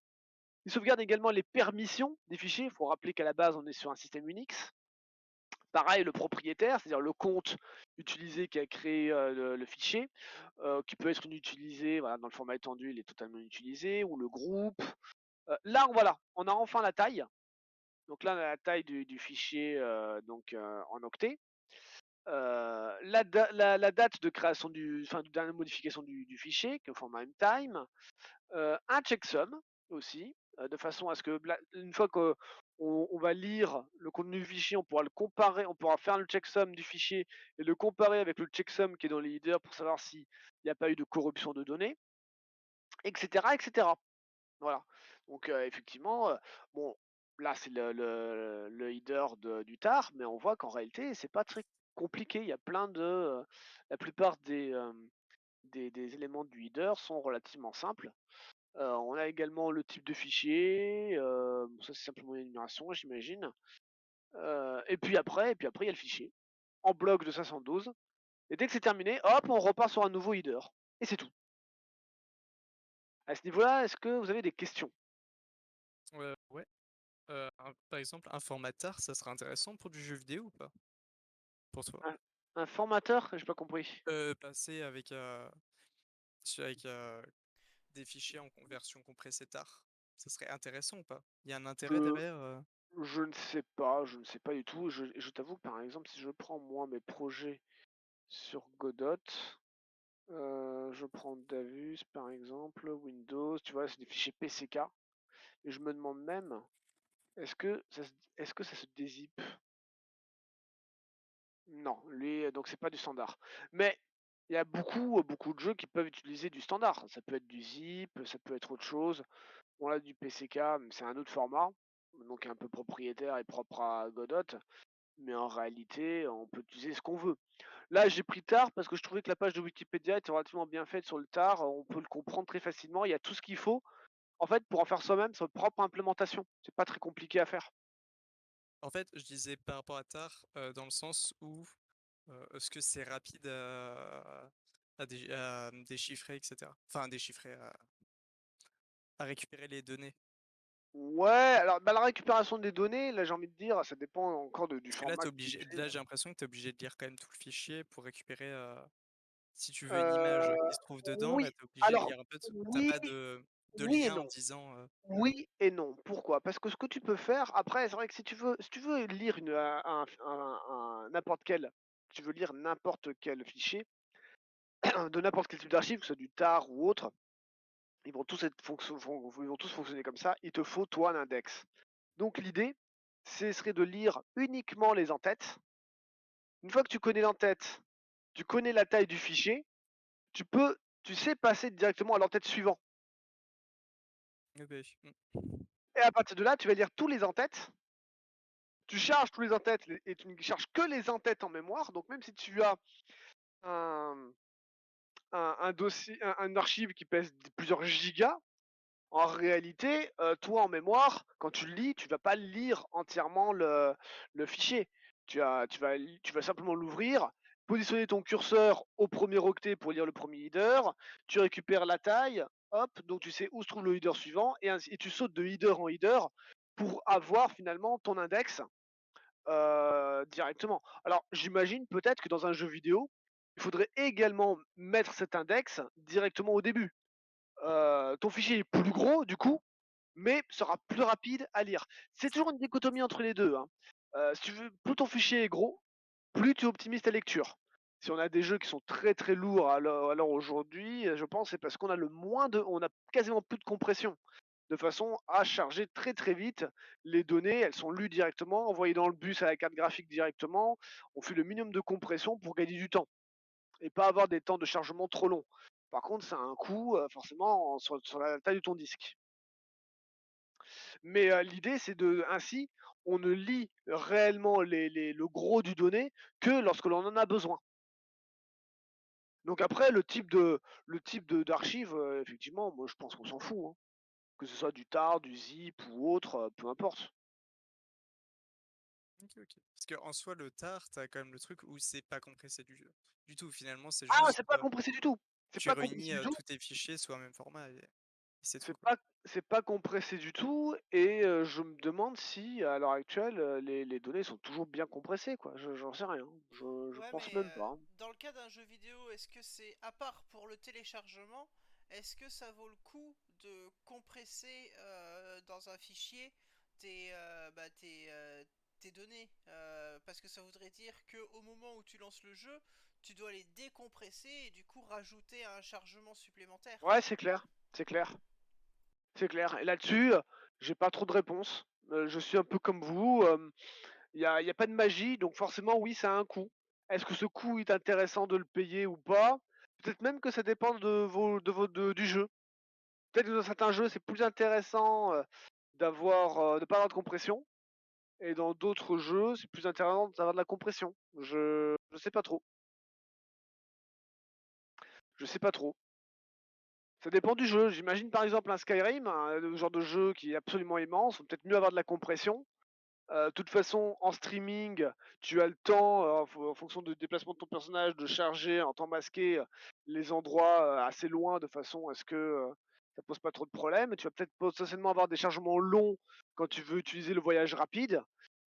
Il sauvegarde également les permissions des fichiers. Il faut rappeler qu'à la base, on est sur un système Unix. Pareil, le propriétaire, c'est-à-dire le compte utilisé qui a créé le fichier, qui peut être utilisé voilà, dans le format étendu, il est totalement utilisé, ou le groupe. Là, voilà, on a enfin la taille. Donc là, on a la taille du fichier en octets. La date de création de dernière modification du fichier, qui est au format time. Un checksum aussi, de façon à ce que une fois qu'on va lire le contenu du fichier, on pourra le comparer, on pourra faire le checksum du fichier et le comparer avec le checksum qui est dans les headers pour savoir s'il n'y a pas eu de corruption de données, etc., etc. Voilà. Donc effectivement, bon, là c'est le header du tar, mais on voit qu'en réalité c'est pas très compliqué. Il y a plein de, la plupart des éléments du header sont relativement simples. On a également le type de fichier, bon ça c'est simplement une énumération, j'imagine. Et puis après, il y a le fichier, en bloc de 512. Et dès que c'est terminé, hop, on repart sur un nouveau header. Et c'est tout. À ce niveau-là, est-ce que vous avez des questions? Ouais. Par exemple, un formatar, ça serait intéressant pour du jeu vidéo ou pas? Pour toi? Un formateur? J'ai pas compris. Passer avec des fichiers en version compressée tar, ça serait intéressant ou pas? Il y a un intérêt Je, derrière? je ne sais pas du tout. Je t'avoue que par exemple, si je prends moi mes projets sur Godot, je prends Davus par exemple, Windows, tu vois, c'est des fichiers PCK. Et je me demande même, est-ce que ça se, est-ce que ça se dézip? Non, lui, donc c'est pas du standard. Mais il y a beaucoup de jeux qui peuvent utiliser du standard. Ça peut être du zip, ça peut être autre chose. Bon là, du PCK, c'est un autre format, donc un peu propriétaire et propre à Godot. Mais en réalité, on peut utiliser ce qu'on veut. Là, j'ai pris tard parce que je trouvais que la page de Wikipédia était relativement bien faite sur le tard. On peut le comprendre très facilement. Il y a tout ce qu'il faut, en fait, pour en faire soi-même sa propre implémentation. C'est pas très compliqué à faire. En fait, je disais par rapport à tar, dans le sens où, est-ce que c'est rapide à déchiffrer et cetera? Enfin, à déchiffrer, à récupérer les données? Ouais, alors bah, la récupération des données, là j'ai envie de dire, ça dépend encore du Parce que là, format tu que tu là, utilises. j'ai l'impression que tu es obligé de lire quand même tout le fichier pour récupérer, si tu veux une image Euh, qui se trouve dedans, oui, bah, tu es obligé de alors lire un peu t tu oui, pas de oui et lien en non. disant, Oui et non. Pourquoi? Parce que ce que tu peux faire, après, c'est vrai que si tu veux lire n'importe quel, tu veux lire n'importe quel fichier de n'importe quel type d'archive, que ce soit du tar ou autre, ils vont tous fonctionner comme ça. Il te faut toi un index. Donc l'idée, ce serait de lire uniquement les en-têtes. Une fois que tu connais l'en-tête, tu connais la taille du fichier, tu sais passer directement à l'en-tête suivant. «Eh beh, Et à partir de là, tu vas lire tous les en-têtes. Tu charges tous les en-têtes et tu ne charges que les en-têtes en mémoire. Donc même si tu as un, un dossier, un archive qui pèse plusieurs gigas, en réalité, toi en mémoire, quand tu le lis, tu vas pas lire entièrement le fichier. Tu vas simplement l'ouvrir, positionner ton curseur au premier octet pour lire le premier header, tu récupères la taille, hop, donc tu sais où se trouve le header suivant, et tu sautes de header en header pour avoir finalement ton index directement. Alors j'imagine peut-être que dans un jeu vidéo, il faudrait également mettre cet index directement au début. Ton fichier est plus gros du coup, mais sera plus rapide à lire. C'est toujours une dichotomie entre les deux, hein. Si tu veux, plus ton fichier est gros, plus tu optimises ta lecture. Si on a des jeux qui sont très très lourds alors aujourd'hui, je pense que c'est parce on a quasiment plus de compression, de façon à charger très très vite les données. Elles sont lues directement, envoyées dans le bus à la carte graphique directement. On fait le minimum de compression pour gagner du temps et pas avoir des temps de chargement trop longs. Par contre, ça a un coût forcément sur la taille de ton disque. Mais l'idée, c'est de ainsi, on ne lit réellement le gros du donné que lorsque l'on en a besoin. Donc après, d'archive, effectivement, moi je pense qu'on s'en fout, hein. Que ce soit du tar, du zip ou autre, peu importe. OK». Parce qu'en soi, le tar, tu quand même le truc où c'est pas compressé du tout. Finalement, c'est Ah, juste, c'est pas compressé du tout. C'est tu pas compressé réunis, du tout. tous tes fichiers sous un même format et c'est tout, C'est quoi. pas c'est pas compressé du tout et je me demande si à l'heure actuelle, les données sont toujours bien compressées, quoi. J'en sais rien. Je Ouais, pense mais même pas, hein. dans le cas d'un jeu vidéo, est-ce que c'est, à part pour le téléchargement, est-ce que ça vaut le coup de compresser dans un fichier tes données parce que ça voudrait dire que au moment où tu lances le jeu, tu dois les décompresser et du coup rajouter un chargement supplémentaire. Ouais, c'est clair, c'est clair, c'est clair. Et là-dessus, j'ai pas trop de réponse. Je suis un peu comme vous, il y a pas de magie, donc forcément, oui, ça a un coût. Est-ce que ce coût est intéressant de le payer ou pas? Peut-être même que ça dépend du jeu. Peut-être que dans certains jeux, c'est plus intéressant, de pas avoir de compression et dans d'autres jeux, c'est plus intéressant d'avoir de la compression. Je sais pas trop, je sais pas trop. Ça dépend du jeu. J'imagine par exemple un Skyrim, le genre de jeu qui est absolument immense, faut peut-être mieux avoir de la compression. De toute façon, en streaming, tu as le temps, en fonction du déplacement de ton personnage, de charger en temps masqué les endroits assez loin de façon à ce que ça pose pas trop de problèmes. Tu vas peut-être potentiellement avoir des chargements longs quand tu veux utiliser le voyage rapide,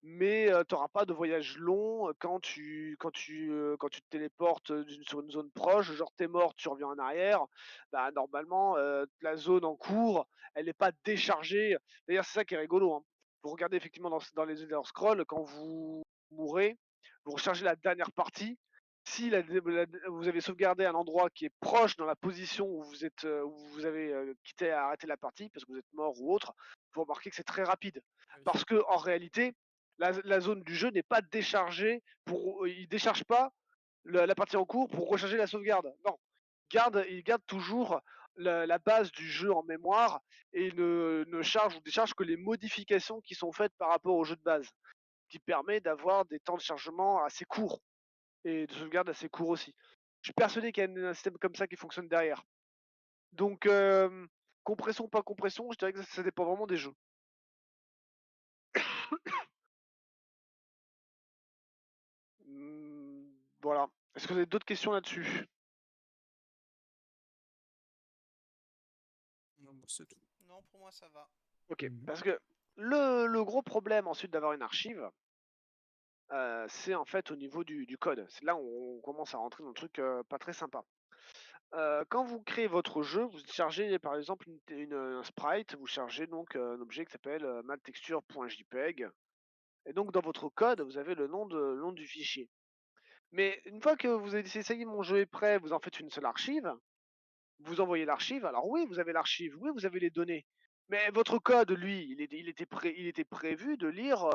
mais tu n'auras pas de voyage long quand tu te téléportes sur une zone proche, genre t'es mort, tu reviens en arrière. Bah, normalement, la zone en cours, elle n'est pas déchargée. D'ailleurs, c'est ça qui est rigolo, hein. Vous regardez effectivement dans les Elder Scrolls, quand vous mourrez, vous rechargez la dernière partie. Si vous avez sauvegardé un endroit qui est proche dans la position où vous avez quitté et arrêté la partie, parce que vous êtes mort ou autre, vous remarquez que c'est très rapide. Ah oui. Parce que en réalité, la zone du jeu n'est pas déchargée il décharge pas la partie en cours pour recharger la sauvegarde. Non, il garde toujours la base du jeu en mémoire et ne charge ou décharge que les modifications qui sont faites par rapport au jeu de base, qui permet d'avoir des temps de chargement assez courts et de sauvegarde assez courts aussi. Je suis persuadé qu'il y a un système comme ça qui fonctionne derrière. Donc, compression, pas compression, je dirais que ça dépend vraiment des jeux. Voilà. Est-ce que vous avez d'autres questions là-dessus? Non, bon, c'est tout. Non, pour moi ça va. Ok, parce que le gros problème ensuite d'avoir une archive, c'est en fait au niveau du code. C'est là où on commence à rentrer dans le truc pas très sympa. Quand vous créez votre jeu, vous chargez par exemple un sprite, vous chargez donc un objet qui s'appelle mattexture.jpg. Et donc dans votre code, vous avez le nom du fichier. Mais une fois que vous avez dit ça y est, mon jeu est prêt, vous en faites une seule archive, vous envoyez l'archive. Alors oui, vous avez l'archive, oui, vous avez les données. Mais votre code, lui, il était prévu de lire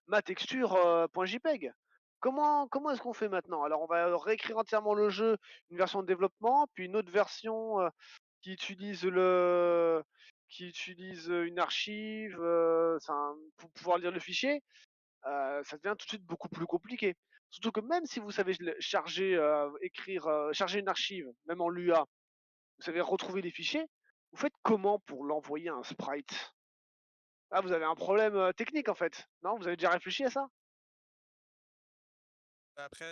mattexture.jpg. Comment est-ce qu'on fait maintenant? Alors on va réécrire entièrement le jeu, une version de développement, puis une autre version qui utilise une archive pour pouvoir lire le fichier. Ça devient tout de suite beaucoup plus compliqué. Surtout que même si vous savez charger une archive, même en Lua, vous savez retrouver les fichiers, vous faites comment pour l'envoyer à un sprite? Ah, vous avez un problème technique en fait. Non, vous avez déjà réfléchi à ça? Bah, après,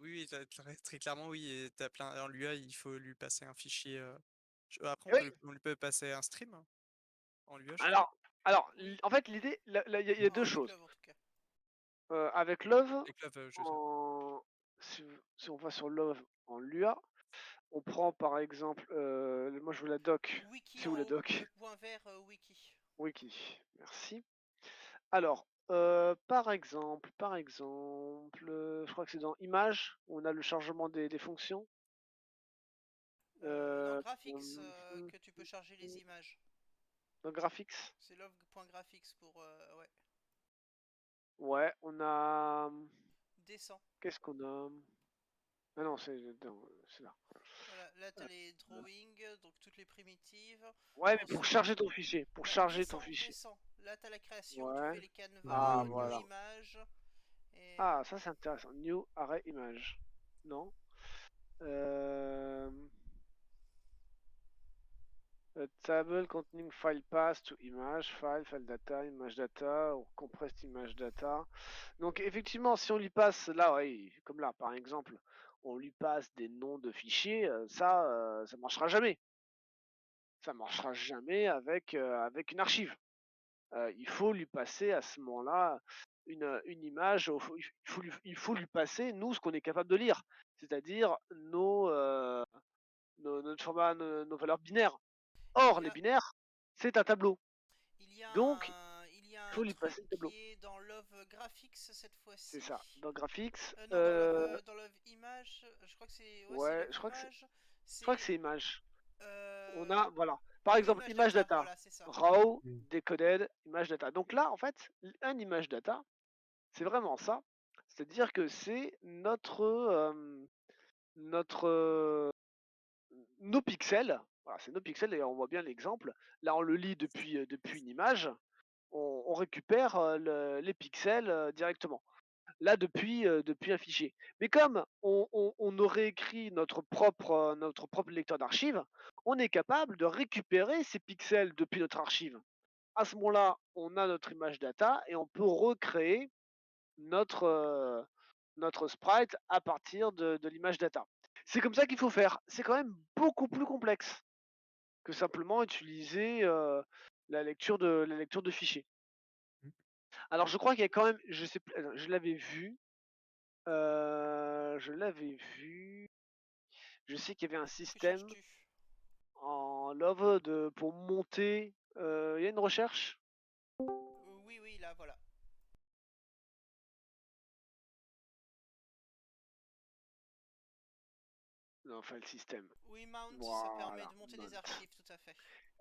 oui, oui, très clairement, oui, et t'as plein en l'UA, il faut lui passer un fichier, après Eh oui. on lui peut passer un stream, hein, en l'UA, je crois. Alors, Oui. en fait, l'idée, il y a deux Avec choses. Love en tout cas. Avec Love, Avec Love, je veux dire. si on va sur Love en Lua, on prend par exemple, moi je veux la doc. Wiki C'est où en la haut, doc? le point vert wiki. Wiki, merci. Alors, par exemple, je crois que c'est dans Images, où on a le chargement des fonctions. Dans Euh, Graphics que tu peux charger les images. dans Graphics. C'est love.graphics pour ouais. Ouais, on a. Descends. Qu'est-ce qu'on a? Ah non, c'est là. Voilà, là t'as les drawings, donc toutes les primitives. Ouais, mais pour Ensuite, charger ton fichier. Pour là, charger ton descends, fichier. descends. Là t'as la création, tu Ouais. fais les Ah, canevas, new voilà. image. Et Ah, ça c'est intéressant. New array image. Non. Euh... A table containing file path to image, file data, ou compressed image data. Donc effectivement, si on lui passe là, ouais, comme là par exemple, on lui passe des noms de fichiers, ça marchera jamais. Ça marchera jamais avec une archive. Il faut lui passer à ce moment-là une image, il faut lui passer, nous, ce qu'on est capable de lire, c'est-à-dire notre format, nos valeurs binaires. il Or, y les a, binaires, c'est un tableau. Donc, il y a il un faut lui truc passer le tableau. qui est dans Love Graphics cette C'est fois-ci. ça. Dans Graphics, Non, dans Love Image, je crois que c'est ouais, Love je crois que Image. que C'est c'est image. On euh, a, voilà. Par exemple, Image image Data, data, voilà, c'est ça. raw, decoded, image data. Donc là, en fait, un image data, c'est vraiment ça. C'est-à-dire que c'est notre nos pixels. Voilà, c'est nos pixels. D'ailleurs, on voit bien l'exemple. Là, on le lit depuis une image. On récupère les pixels directement. Là, depuis un fichier. Mais comme on aurait écrit notre propre lecteur d'archives, on est capable de récupérer ces pixels depuis notre archive. À ce moment-là, on a notre image data et on peut recréer notre sprite à partir de l'image data. C'est comme ça qu'il faut faire. C'est quand même beaucoup plus complexe que simplement utiliser la lecture de fichiers. Mmh. Alors je crois qu'il y a quand même, je sais plus, je l'avais vu, je sais qu'il y avait un Que système cherches-tu? en Love pour monter. Il y a une recherche. Oui, là, voilà. Non, enfin le système. Oui, Mount, ça permet Voilà. de monter des archives, tout à fait.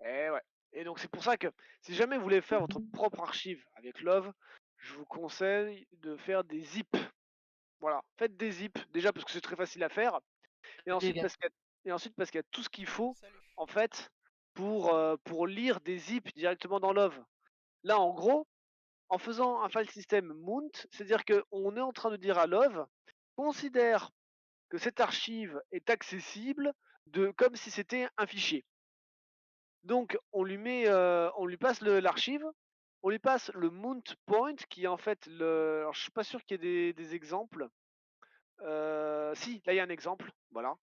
Et ouais. Et donc c'est pour ça que si jamais vous voulez faire votre propre archive avec Love, je vous conseille de faire des zips. Voilà, faites des zips déjà parce que c'est très facile à faire, et ensuite parce qu'il y a tout ce qu'il faut Salut. en fait pour lire des zips directement dans Love. Là en gros, en faisant un file system mount, c'est-à-dire qu'on est en train de dire à Love, considère que cette archive est accessible comme si c'était un fichier. Donc on lui passe l'archive, on lui passe le mount point qui est en fait le. Alors je suis pas sûr qu'il y ait des exemples. Si, là il y a un exemple, voilà.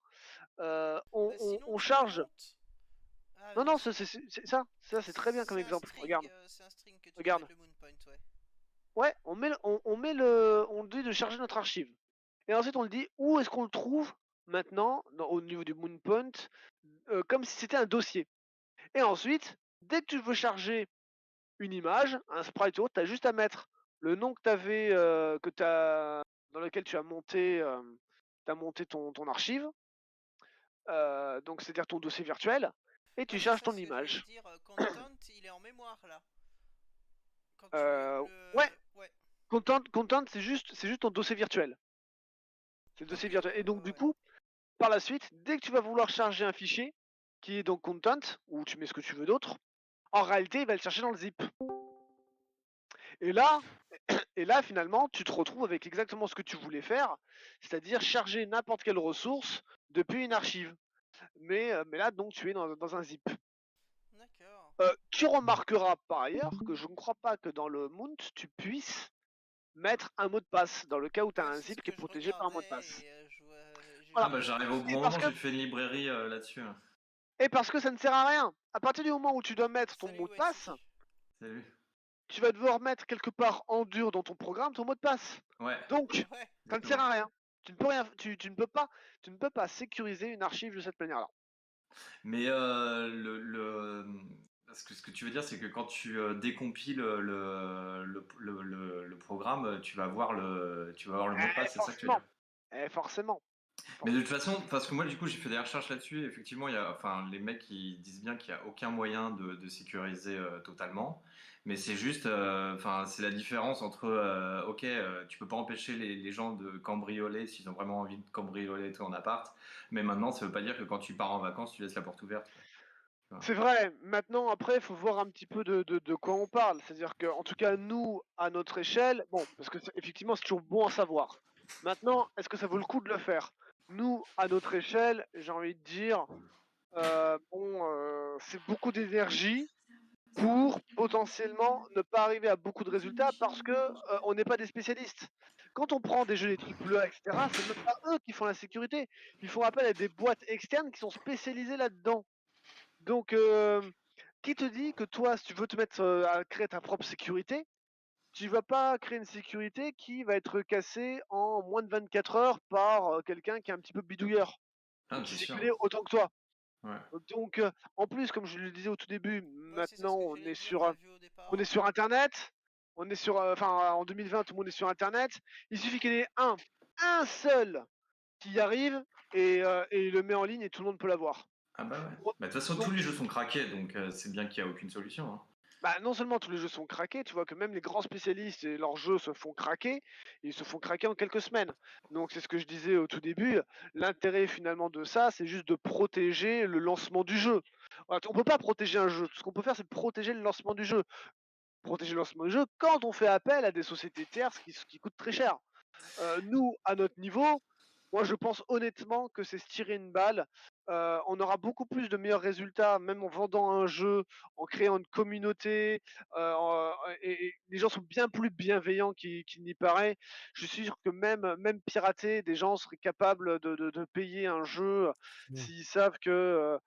Sinon, On tu le charge. montes. Ah, Non, non, c'est ça, c'est très bien comme c'est un exemple. string, Regarde, c'est un string que tu dois regarde. mettre le moon point, ouais. Ouais, on dit de charger notre archive. Et ensuite on le dit où est-ce qu'on le trouve maintenant au niveau du moon point, comme si c'était un dossier. Et ensuite, dès que tu veux charger une image, un sprite ou autre, tu as juste à mettre le nom que tu avais, dans lequel tu as monté, ton archive, donc c'est-à-dire ton dossier virtuel, et tu Ouais, c'est charges ça ton ce que j'allais image. dire. Content, il est en mémoire là. Quand tu Ouais, le. Ouais. content, c'est juste ton dossier virtuel. C'est le dossier Ok, virtuel. Et donc du ouais. coup, par la suite, dès que tu vas vouloir charger un fichier, qui est donc content, où tu mets ce que tu veux d'autre, en réalité, il va le chercher dans le zip. Et là, finalement, tu te retrouves avec exactement ce que tu voulais faire, c'est-à-dire charger n'importe quelle ressource depuis une archive. Mais là, donc, tu es dans un zip. D'accord. Tu remarqueras par ailleurs que je ne crois pas que dans le mount, tu puisses mettre un mot de passe, dans le cas où tu as Ouais, un c'est ce zip qui est que je protégé par un mot de regardais passe. et j'ai Voilà. Ah vu bah que j'arrive au c'est bon Et pas. parce moment, que, j'ai fait une librairie là-dessus. et parce que ça ne sert à rien. À partir du moment où tu dois mettre ton Salut, mot de passe, voici. Salut. tu vas devoir mettre quelque part en dur dans ton programme ton mot de passe. Ouais, Donc, Ouais. ça ne sert à rien. Tu ne peux rien, tu ne peux pas sécuriser une archive de cette manière-là. mais ce que tu veux dire, c'est que quand tu décompiles le programme, tu vas voir le mot de passe, c'est ça que tu veux Forcément. dire? Forcément. Mais de toute façon, parce que moi du coup j'ai fait des recherches là-dessus, et effectivement enfin les mecs ils disent bien qu'il n'y a aucun moyen de sécuriser totalement, mais c'est juste, enfin c'est la différence entre, ok, tu peux pas empêcher les gens de cambrioler s'ils ont vraiment envie de cambrioler ton appart, mais maintenant ça veut pas dire que quand tu pars en vacances tu laisses la porte ouverte. Tu vois. C'est vrai. Maintenant, après, il faut voir un petit peu de quoi on parle. C'est-à-dire qu'en tout cas, nous, à notre échelle, bon, parce que effectivement, c'est toujours bon à savoir. Maintenant, est-ce que ça vaut le coup de le faire? Nous, à notre échelle, j'ai envie de dire, c'est beaucoup d'énergie pour potentiellement ne pas arriver à beaucoup de résultats parce que on n'est pas des spécialistes. Quand on prend des jeux des AAA, etc., c'est même pas eux qui font la sécurité. Ils font appel à des boîtes externes qui sont spécialisées là-dedans. Donc, qui te dit que toi, si tu veux te mettre à créer ta propre sécurité, tu vas pas créer une sécurité qui va être cassée en moins de 24 heures par quelqu'un qui est un petit peu bidouilleur et Ah, qui c'est s'y sûr. connaît autant que toi. Ouais. Donc, en plus, comme je le disais au tout début, Ouais, c'est ça ce maintenant que j'allais dire, on l'a vu au départ. on est sur Internet, enfin en 2020, tout le monde est sur Internet. Il suffit qu'il y ait un seul qui y arrive et il le met en ligne et tout le monde peut l'avoir. Ah bah ouais. Bah, de toute façon tous Donc, les jeux sont craqués, donc c'est bien qu'il n'y a aucune solution, hein. bah, non seulement tous les jeux sont craqués, tu vois que même les grands spécialistes et leurs jeux se font craquer, ils se font craquer en quelques semaines. Donc c'est ce que je disais au tout début, l'intérêt finalement de ça, c'est juste de protéger le lancement du jeu. Voilà, on peut pas protéger un jeu, tout ce qu'on peut faire c'est protéger le lancement du jeu. Protéger le lancement du jeu quand on fait appel à des sociétés tierces qui coûtent très cher. Nous, à notre niveau, Moi, je pense honnêtement que c'est se tirer une balle. On aura beaucoup plus de meilleurs résultats, même en vendant un jeu, en créant une communauté, et les gens sont bien plus bienveillants qu'il n'y paraît. Je suis sûr que même pirater, des gens seraient capables de payer un jeu Ouais. s'ils savent que,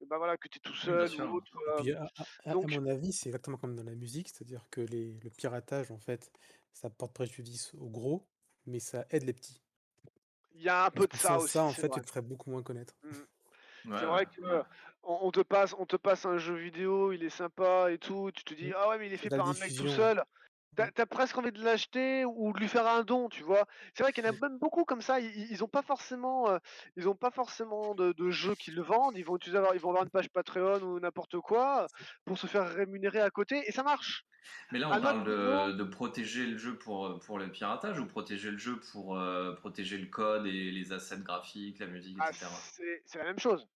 bah, voilà, que tu es tout Oui, bien seul ou sûr. autre, Et puis, à donc mon avis, c'est exactement comme dans la musique, c'est-à-dire que le piratage, en fait, ça porte préjudice aux gros, mais ça aide les petits. il y a un Parce peu de que ça sans ça, aussi, en c'est fait, tu vrai. te ferais beaucoup moins connaître. Mmh. Ouais, C'est ouais, vrai que, ouais. on te passe un jeu vidéo, il est sympa et tout, tu te Mm. dis: «Ah ouais, mais il est C'est fait de la par un mec tout diffusion, ouais. seul». Mm. Tu as presque envie de l'acheter ou de lui faire un don, tu vois? C'est vrai qu'il y en a Mm. même beaucoup comme ça, ils ont pas forcément de jeux qu'ils vendent, ils vont avoir une page Patreon ou n'importe quoi, pour se faire rémunérer à côté et ça marche. Mais là, À on notre parle niveau, de protéger le jeu pour le piratage ou protéger le jeu pour protéger le code et les assets graphiques, la musique, ah, etc. c'est la même chose,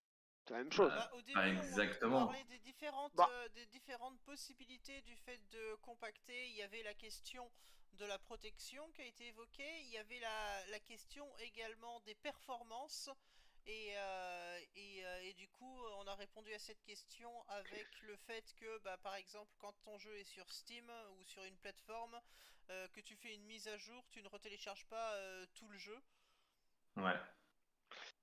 c'est la même chose. Bah, au Pas début, on exactement. parlait Bah, des différentes possibilités du fait de compacter. Il y avait la question de la protection qui a été évoquée. Il y avait la question également des performances. Et du coup, on a répondu à cette question avec le fait que, bah, par exemple, quand ton jeu est sur Steam ou sur une plateforme, que tu fais une mise à jour, tu ne retélécharges pas tout le jeu. Ouais.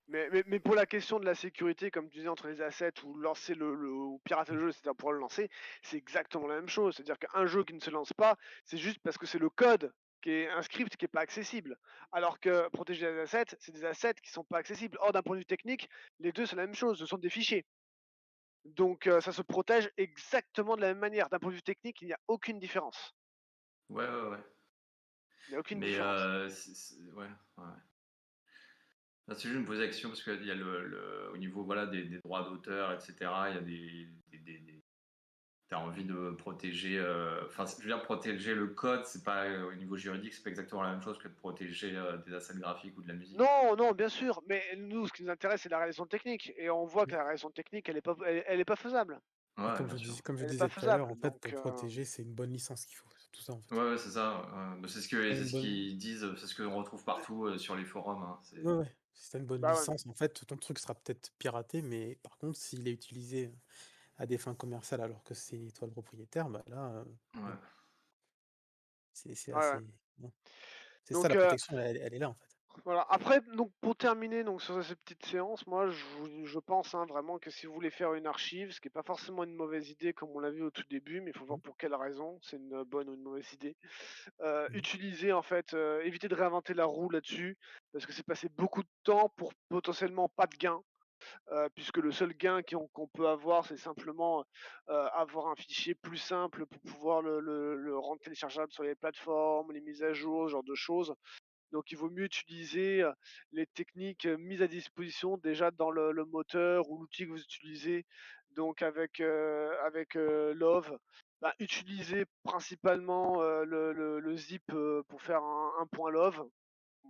mais pour la question de la sécurité, comme tu disais, entre les assets ou lancer ou pirater le jeu, c'est-à-dire pouvoir le lancer, c'est exactement la même chose. C'est-à-dire qu'un jeu qui ne se lance pas, c'est juste parce que c'est le code qui est un script qui n'est pas accessible. Alors que protéger les assets, c'est des assets qui sont pas accessibles. Or, d'un point de vue technique, les deux, c'est la même chose, ce sont des fichiers. Donc, ça se protège exactement de la même manière. D'un point de vue technique, il n'y a aucune différence. Ouais, ouais, ouais. Il n'y a aucune Mais différence. ouais, ouais. Ah, c'est juste, je me posais la question parce qu'il y a au niveau voilà, des droits d'auteur, etc., il y a t'as envie de protéger. Enfin, je veux dire, protéger le code, c'est pas au niveau juridique, c'est pas exactement la même chose que de protéger des assets graphiques ou de la musique. Non, non, bien sûr, mais nous, ce qui nous intéresse, c'est la réalisation technique. Et on voit que la réalisation technique, elle est pas faisable. Ouais, Et ouais, bien sûr. comme je Elle est disais pas tout à l'heure, faisable. en fait, Donc, pour protéger, c'est une bonne licence qu'il faut. C'est tout ça, en Ouais, fait. ouais, c'est ça. Bah, Pas c'est une ce bonne... qu'ils disent, c'est ce qu'on retrouve partout sur les forums, hein. Ouais, ouais. Si t'as une bonne bah ouais. licence, en fait, ton truc sera peut-être piraté, mais par contre, s'il est utilisé à des fins commerciales alors que c'est toi le propriétaire, bah là, Ouais. bon, c'est Ouais, ouais. assez... bon. C'est ça, Donc, la protection, elle est là, en fait. voilà. Après, donc, pour terminer donc, sur cette petite séance, moi, je pense vraiment que si vous voulez faire une archive, ce qui n'est pas forcément une mauvaise idée, comme on l'a vu au tout début, mais il faut voir Mhm. pour quelle raison, c'est une bonne ou une mauvaise idée. Mhm. Utiliser, en fait, éviter de réinventer la roue là-dessus, parce que c'est passer beaucoup de temps pour potentiellement pas de gain. Puisque le seul gain qu'on peut avoir, c'est simplement avoir un fichier plus simple pour pouvoir le rendre téléchargeable sur les plateformes, les mises à jour, ce genre de choses. Donc il vaut mieux utiliser les techniques mises à disposition déjà dans le moteur ou l'outil que vous utilisez. Donc avec Love, bah, utilisez principalement le zip pour faire un point Love.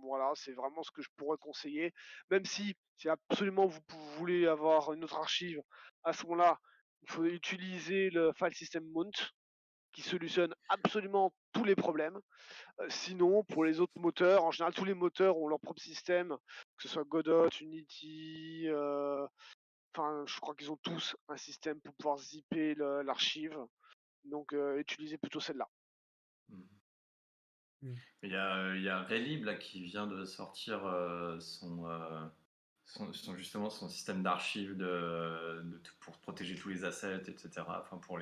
Voilà, c'est vraiment ce que je pourrais conseiller. Même si absolument vous voulez avoir une autre archive, à ce moment-là, il faut utiliser le file system mount qui solutionne absolument tous les problèmes. Sinon, pour les autres moteurs, en général, tous les moteurs ont leur propre système, que ce soit Godot, Unity, enfin, je crois qu'ils ont tous un système pour pouvoir zipper l'archive. Donc, utilisez plutôt celle-là. Mhm. Mhm. Il y a Relib là, qui vient de sortir justement son système d'archives pour protéger tous les assets, etc. Enfin, pour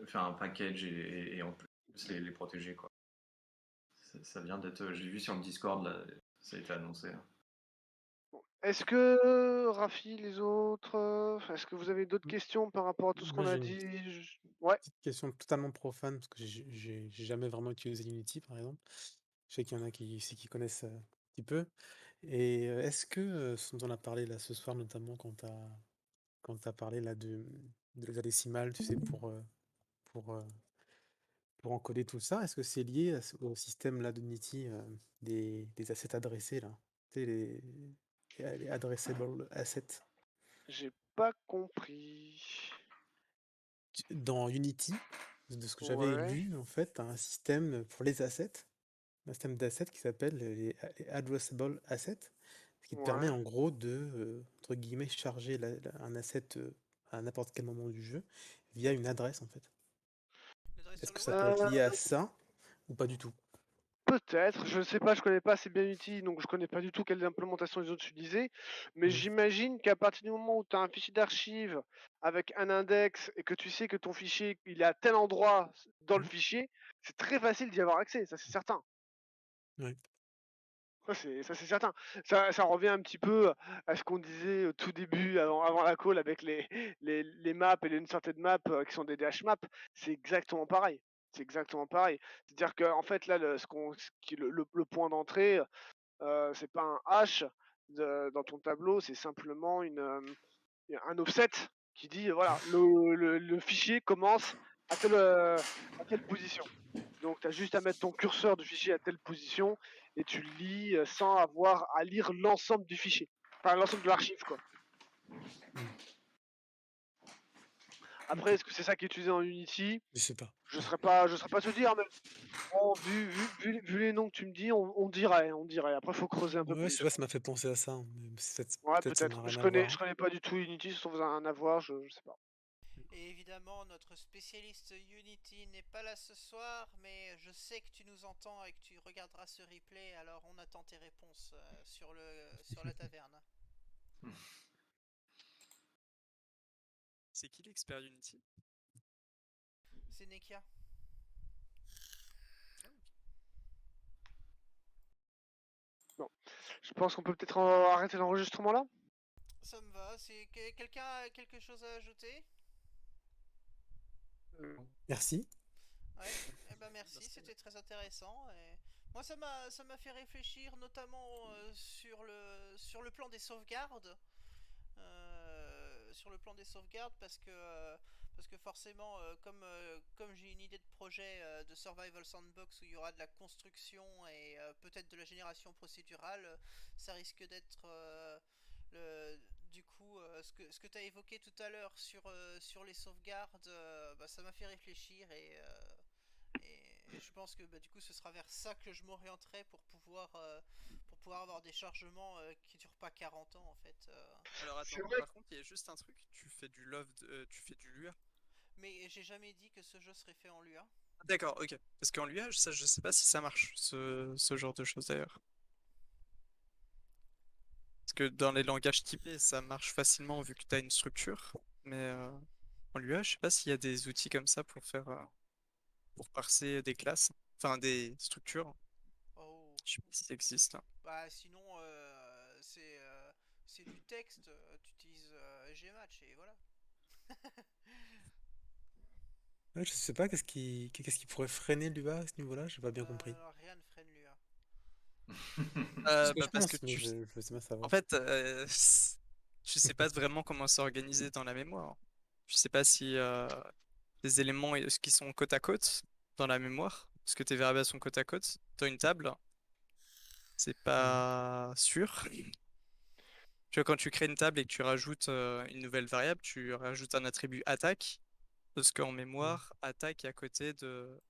faire un package et en plus les protéger, quoi. Ça vient d'être. J'ai vu sur le Discord, là, ça a été annoncé. Est-ce que, Rafi, les autres, est-ce que vous avez d'autres Mm. questions par rapport à tout ce Moi, qu'on j'ai a une dit? Ouais, petite question totalement profane, parce que j'ai jamais vraiment utilisé Unity, par exemple. Je sais qu'il y en a qui connaissent un petit peu. Et est-ce que, ce dont on a parlé là ce soir, notamment quand tu as parlé là de l'hexadécimal, tu sais, pour, euh, pour encoder tout ça, est-ce que c'est lié au système là d'Unity des assets adressés là? Tu sais, les addressable assets. j'ai pas compris. Dans Unity, de ce que j'avais Ouais, lu, en fait, tu as un système pour les assets. un système d'assets qui s'appelle les addressable assets, ce qui te permet Ouais. en gros de, entre guillemets, charger un asset à n'importe quel moment du jeu via une adresse en fait. L'adresse Est-ce sur le que ça web? peut être lié Euh, à ça ou pas du tout? Peut-être, je sais pas, je connais pas assez bien Unity, donc je connais pas du tout quelle implémentation ils ont utilisé, mais Mhm. j'imagine qu'à partir du moment où tu as un fichier d'archive avec un index et que tu sais que ton fichier il est à tel endroit dans le Mhm. fichier, c'est très facile d'y avoir accès, ça c'est certain. Ouais. Ça c'est certain. Ça revient un petit peu à ce qu'on disait au tout début, avant la call, avec les maps et les unsorted maps qui sont des dash maps. C'est exactement pareil. C'est exactement pareil. C'est-à-dire que en fait là, le point d'entrée, c'est pas un hash dans ton tableau, c'est simplement un offset qui dit voilà, le fichier commence à telle position. Donc tu as juste à mettre ton curseur du fichier à telle position et tu lis sans avoir à lire l'ensemble du fichier. Enfin, l'ensemble de l'archive, quoi. Mhm. Après, Ok. est-ce que c'est ça qui est utilisé en Unity? Je sais pas. Je serais pas te dire, mais bon, vu les noms que tu me dis, on dirait. Après, faut creuser un peu Ouais, je plus, sais pas, quoi. ça m'a fait penser à ça, hein, mais Ouais, peut-être ça n'a peut-être. rien Je à connais, voir, je hein. connais pas du tout Unity, sauf un avoir, je sais pas. Et évidemment, notre spécialiste Unity n'est pas là ce soir, mais je sais que tu nous entends et que tu regarderas ce replay, alors on attend tes réponses sur la taverne. C'est qui l'expert Unity? C'est Nekia. Bon. Je pense qu'on peut peut-être arrêter l'enregistrement là. Ça me va. Quelqu'un a quelque chose à ajouter? Merci. Ouais. Eh ben merci, Merci. c'était très intéressant. Et moi, ça m'a fait réfléchir, notamment sur le plan des sauvegardes. Sur le plan des sauvegardes, parce que forcément, comme j'ai une idée de projet de Survival Sandbox où il y aura de la construction et peut-être de la génération procédurale, ça risque d'être le, du coup ce que tu as évoqué tout à l'heure sur les sauvegardes, bah, ça m'a fait réfléchir et je pense que bah, du coup ce sera vers ça que je m'orienterai pour pouvoir avoir des chargements qui durent pas 40 ans en fait. Alors C'est attends, vrai. par contre, il y a juste un truc, tu fais du love, tu fais du Lua. Mais j'ai jamais dit que ce jeu serait fait en Lua. D'accord, ok. Parce qu'en Lua, ça, je sais pas si ça marche, ce genre de choses d'ailleurs. Parce que dans les langages typés, ça marche facilement vu que tu as une structure. Mais en Lua, je sais pas s'il y a des outils comme ça pour faire, pour parser des classes, enfin des structures. Oh. Je sais pas si ça existe. Bah sinon c'est du texte, tu utilises Gmatch et voilà. Ouais, je sais pas, qu'est-ce qui pourrait freiner l'UA à ce niveau-là? J'ai pas bien compris. Rien ne freine Lua. C'est ce que Bah je parce que pense, mais je veux bien en savoir. fait, je sais pas vraiment comment c'est organisé dans la mémoire. Je sais pas si les éléments ce qui sont côte à côte dans la mémoire, parce que tes variables sont côte à côte dans une table, c'est Mhm. pas sûr. Tu vois, quand tu crées une table et que tu rajoutes une nouvelle variable, tu rajoutes un attribut attaque, parce qu'en Mhm. mémoire, attaque est à côté De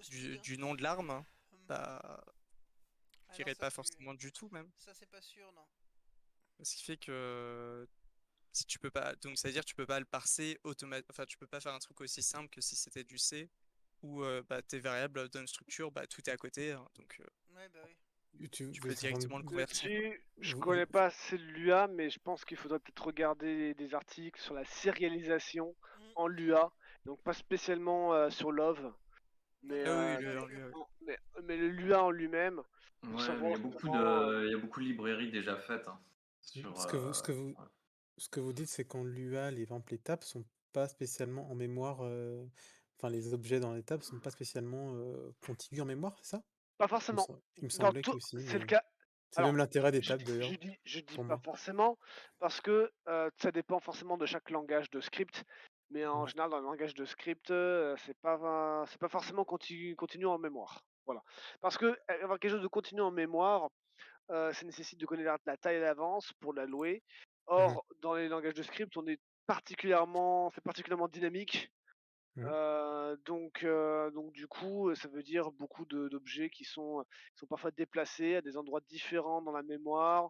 du, speed. du nom de l'arme, Mhm. bah, Ah qui non, irait pas forcément du tout même. ça c'est pas sûr, non. Ce qui fait que si tu peux pas, donc ça veut dire que tu peux pas le parser automatiquement, enfin tu peux pas faire un truc aussi simple que si c'était du C, où bah, tes variables donnent structure, bah tout est à côté, hein, donc Ouais, bah oui. Tu tu veux peux dire, directement le convertir, quoi. Là-dessus, je vous- connais vous- pas assez de l'UA, mais je pense qu'il faudrait peut-être regarder des articles sur la sérialisation Mm. en Lua, donc pas spécialement sur Love, Non, mais, non, Ah oui, mais euh, le, mais en lui, oui. mais le Lua en lui-même, pour Ouais, mais savoir comment. il y a beaucoup de librairies déjà faites hein, sur. ce que vous, ce que vous, Ouais. ce que vous dites, c'est qu'en l'UA, par exemple, les tables sont pas spécialement en mémoire. Enfin, les objets dans les tables sont pas spécialement contigus en mémoire, c'est ça? Pas forcément. Il me Dans semblait tout, que si, c'est le mais cas. c'est même Alors, l'intérêt des je tables dis, je d'ailleurs, dis, je dis pour pas moi. forcément, parce que ça dépend forcément de chaque langage de script. Mais en Mhm. général, dans le langage de script, c'est pas forcément continu en mémoire. Voilà. Parce que avoir quelque chose de continu en mémoire, ça nécessite de connaître la taille à l'avance pour l'allouer. Mhm. Or, dans les langages de script, on est fait particulièrement dynamique. Donc du coup, ça veut dire beaucoup d'objets qui sont parfois déplacés à des endroits différents dans la mémoire.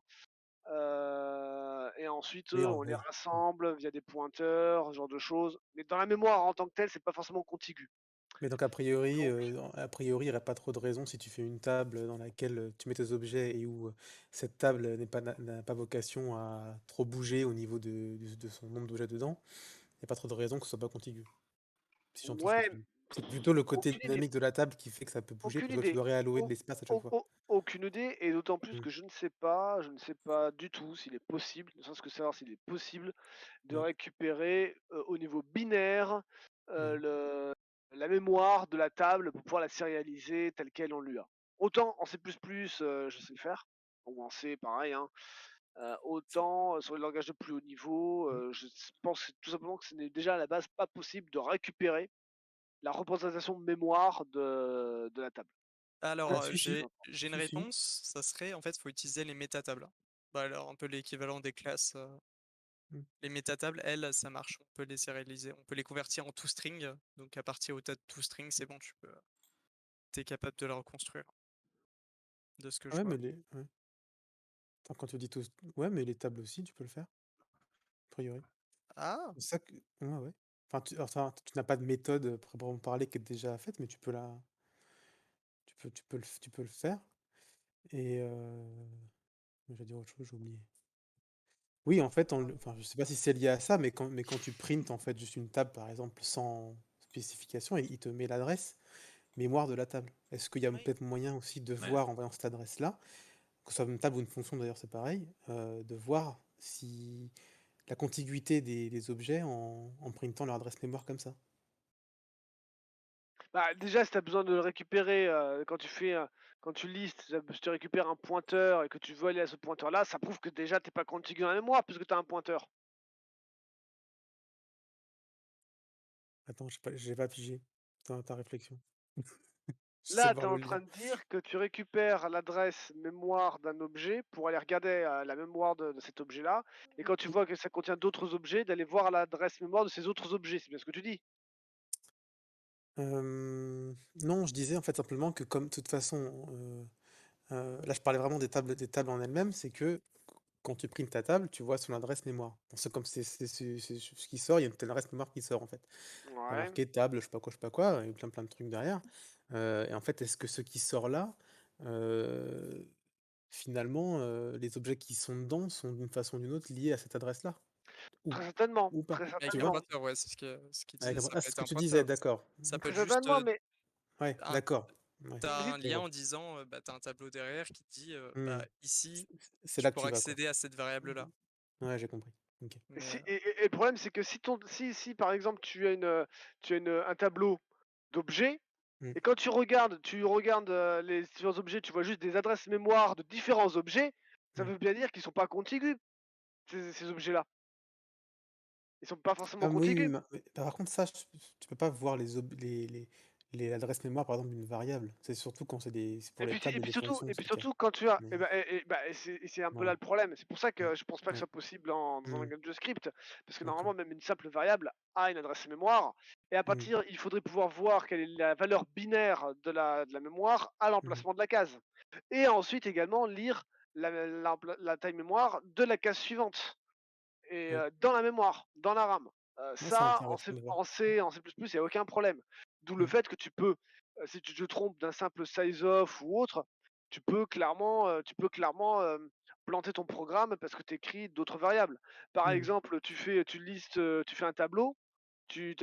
Et ensuite, Oui, on les oui. rassemble via des pointeurs, ce genre de choses. Mais dans la mémoire en tant que telle, c'est pas forcément contigu. Mais donc a priori, Donc, il y aurait pas trop de raisons si tu fais une table dans laquelle, tu mets tes objets et où, cette table n'a pas vocation à trop bouger au niveau de son nombre d'objets dedans, il y a pas trop de raisons que ce soit pas contigu, si j'entends ce que ouais, tu dis. C'est plutôt le côté aucune idée. dynamique de la table qui fait que ça peut bouger Aucune parce que tu idée. dois réallouer de Au l'espace à chaque au fois. au aucune idée et d'autant plus Mmh, que je ne sais pas du tout s'il est possible, ne serait-ce que savoir s'il est possible de ouais, récupérer, au niveau binaire, mmh. le la mémoire de la table pour pouvoir la sérialiser telle quelle on lui a. Autant en C++, je sais le faire, ou en C pareil, hein, autant, sur les langages de plus haut niveau, Mmh. je pense tout simplement que ce n'est déjà à la base pas possible de récupérer la représentation de mémoire de la table. Ah Alors, si, si, j'ai une si, si. réponse, ça serait en fait, faut utiliser les métatables. Bah, alors un peu l'équivalent des classes, Mmh. les métatables, elles, ça marche, on peut les sérialiser, on peut les convertir en toString, donc à partir où tu as toString, c'est bon, tu es capable de la reconstruire, de ce que Ah je ouais, vois. mais les ouais. Attends, quand tu dis tous ouais, mais les tables aussi, tu peux le faire, a priori. Ah! C'est ça que ouais, ouais. Enfin, tu n'as pas de méthode, proprement parler qui est déjà faite, mais tu peux le faire et j'allais dire autre chose, j'ai oublié. Oui, en fait, enfin, je sais pas si c'est lié à ça, mais quand tu printes, en fait, juste une table, par exemple, sans spécification, il te met l'adresse mémoire de la table. Est-ce qu'il y a Oui. peut-être moyen aussi de Ouais. voir, en voyant cette adresse-là, que ce soit une table ou une fonction d'ailleurs, c'est pareil, de voir si la contiguïté des objets en printant leur adresse mémoire comme ça? Bah, déjà, si tu as besoin de le récupérer, quand tu listes, si tu récupères un pointeur et que tu veux aller à ce pointeur-là, ça prouve que déjà tu pas contigu dans la mémoire puisque tu as un pointeur. Attends, j'ai pas pigé ta réflexion. J'essaie de Là, tu voir es le en lien. train de dire que tu récupères l'adresse mémoire d'un objet pour aller regarder, la mémoire de cet objet-là et quand tu I vois que ça contient d'autres objets, d'aller voir l'adresse mémoire de ces autres objets. C'est bien ce que tu dis? non, je disais, en fait, simplement que comme de toute façon, là, je parlais vraiment des tables en elles-mêmes, c'est que quand tu printes ta table, tu vois son adresse mémoire. Bon, c'est comme c'est ce qui sort, il y a une telle adresse mémoire qui sort, en fait. Il y a Ouais. marqué table, je sais pas quoi, et plein de trucs derrière, et en fait, est-ce que ce qui sort là, heu, finalement, les objets qui sont dedans sont d'une façon ou d'une autre liés à cette adresse-là? Ou Très certainement, ou pas? très Avec Tu un vois? certainement, pointeur, ouais, c'est ce qu'il Avec disait, un ça ah, peut c'est ce être que un tu disais, pointeur. d'accord. Ça peut très juste, certainement, mais Ouais, un d'accord. Ouais, tu mais un si je lien vois. en disant, bah, tu un tableau derrière qui te dit, Mmh. bah, ici, C'est tu là que pourras tu vas, quoi. accéder à cette variable-là. Mmh. Ouais, j'ai compris. OK. Mais, et le problème, c'est que si par exemple un tableau d'objets Mmh, et quand tu regardes les différents objets, tu vois juste des adresses mémoire de différents objets, ça mmh. veut bien dire qu'ils sont pas contigus, ces objets-là. Ils sont pas forcément Ah oui, oui, contigus. mais par contre ça, tu peux pas voir les adresses mémoire, par exemple, d'une variable. C'est surtout quand c'est pour Et les puis, et tables et puis les surtout, fonctions, et puis c'est le cas. surtout quand tu as, Mais et c'est un peu là voilà. le problème. C'est pour ça Ouais, que je pense pas que ce ouais. soit possible dans un Mmh. langage de script, parce que D'accord. normalement même une simple variable a une adresse mémoire, et à Mmh. partir, il faudrait pouvoir voir quelle est la valeur binaire de la mémoire à Mmh. l'emplacement de la case, et ensuite également lire la taille mémoire de la case suivante et Ouais. dans la mémoire, dans la RAM. Ouais, c'est Ça, intéressant de voir. En C++, il y a aucun problème. D'où le Mmh. fait que tu peux, si tu te trompes d'un simple size off ou autre, tu peux clairement, planter ton programme parce que tu écris d'autres variables. Par Mmh. exemple, tu fais un tableau, tu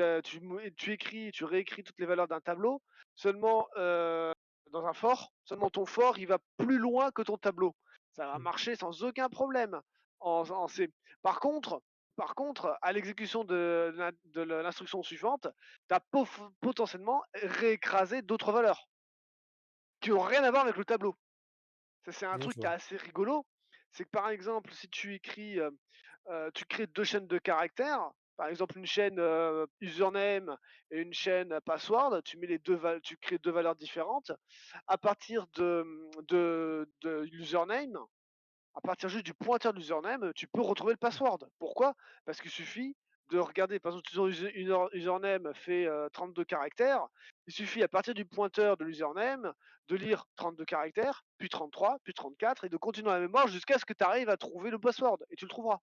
réécris toutes les valeurs d'un tableau, seulement, dans un for, seulement ton for, il va plus loin que ton tableau. Ça va Mmh. marcher sans aucun problème en C. Par contre par contre, à l'exécution de l'instruction suivante, tu as potentiellement réécrasé d'autres valeurs qui ont rien à voir avec le tableau. Ça, c'est un Ouais, truc je qui est vois. assez rigolo. C'est que par exemple, si tu crées 2 chaînes de caractères, par exemple une chaîne, username et une chaîne password, tu crées 2 valeurs différentes. À partir de username, à partir juste du pointeur d'username, tu peux retrouver le password. Pourquoi? Parce qu'il suffit de regarder, par exemple, ton username fait 32 caractères, il suffit à partir du pointeur de l'username de lire 32 caractères, puis 33, puis 34, et de continuer dans la mémoire jusqu'à ce que tu arrives à trouver le password, et tu le trouveras.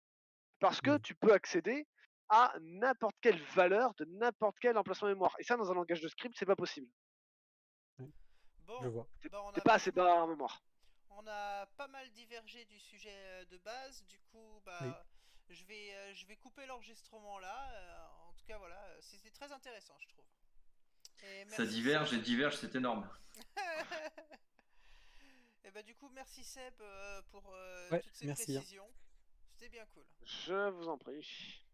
Parce que tu peux accéder à n'importe quelle valeur de n'importe quel emplacement mémoire. Et ça, dans un langage de script, c'est pas possible. Bon, Je vois. bah on C'est a pas assez dans la mémoire. On a pas mal divergé du sujet de base, du coup, Oui. bah, je vais couper l'enregistrement là. En tout cas, voilà, c'était très intéressant, je trouve. Et Ça merci diverge et Seb. diverge, c'est énorme. Et bah, du coup, merci Seb pour Ouais, toutes ces merci, hein. précisions. C'était bien cool. Je vous en prie.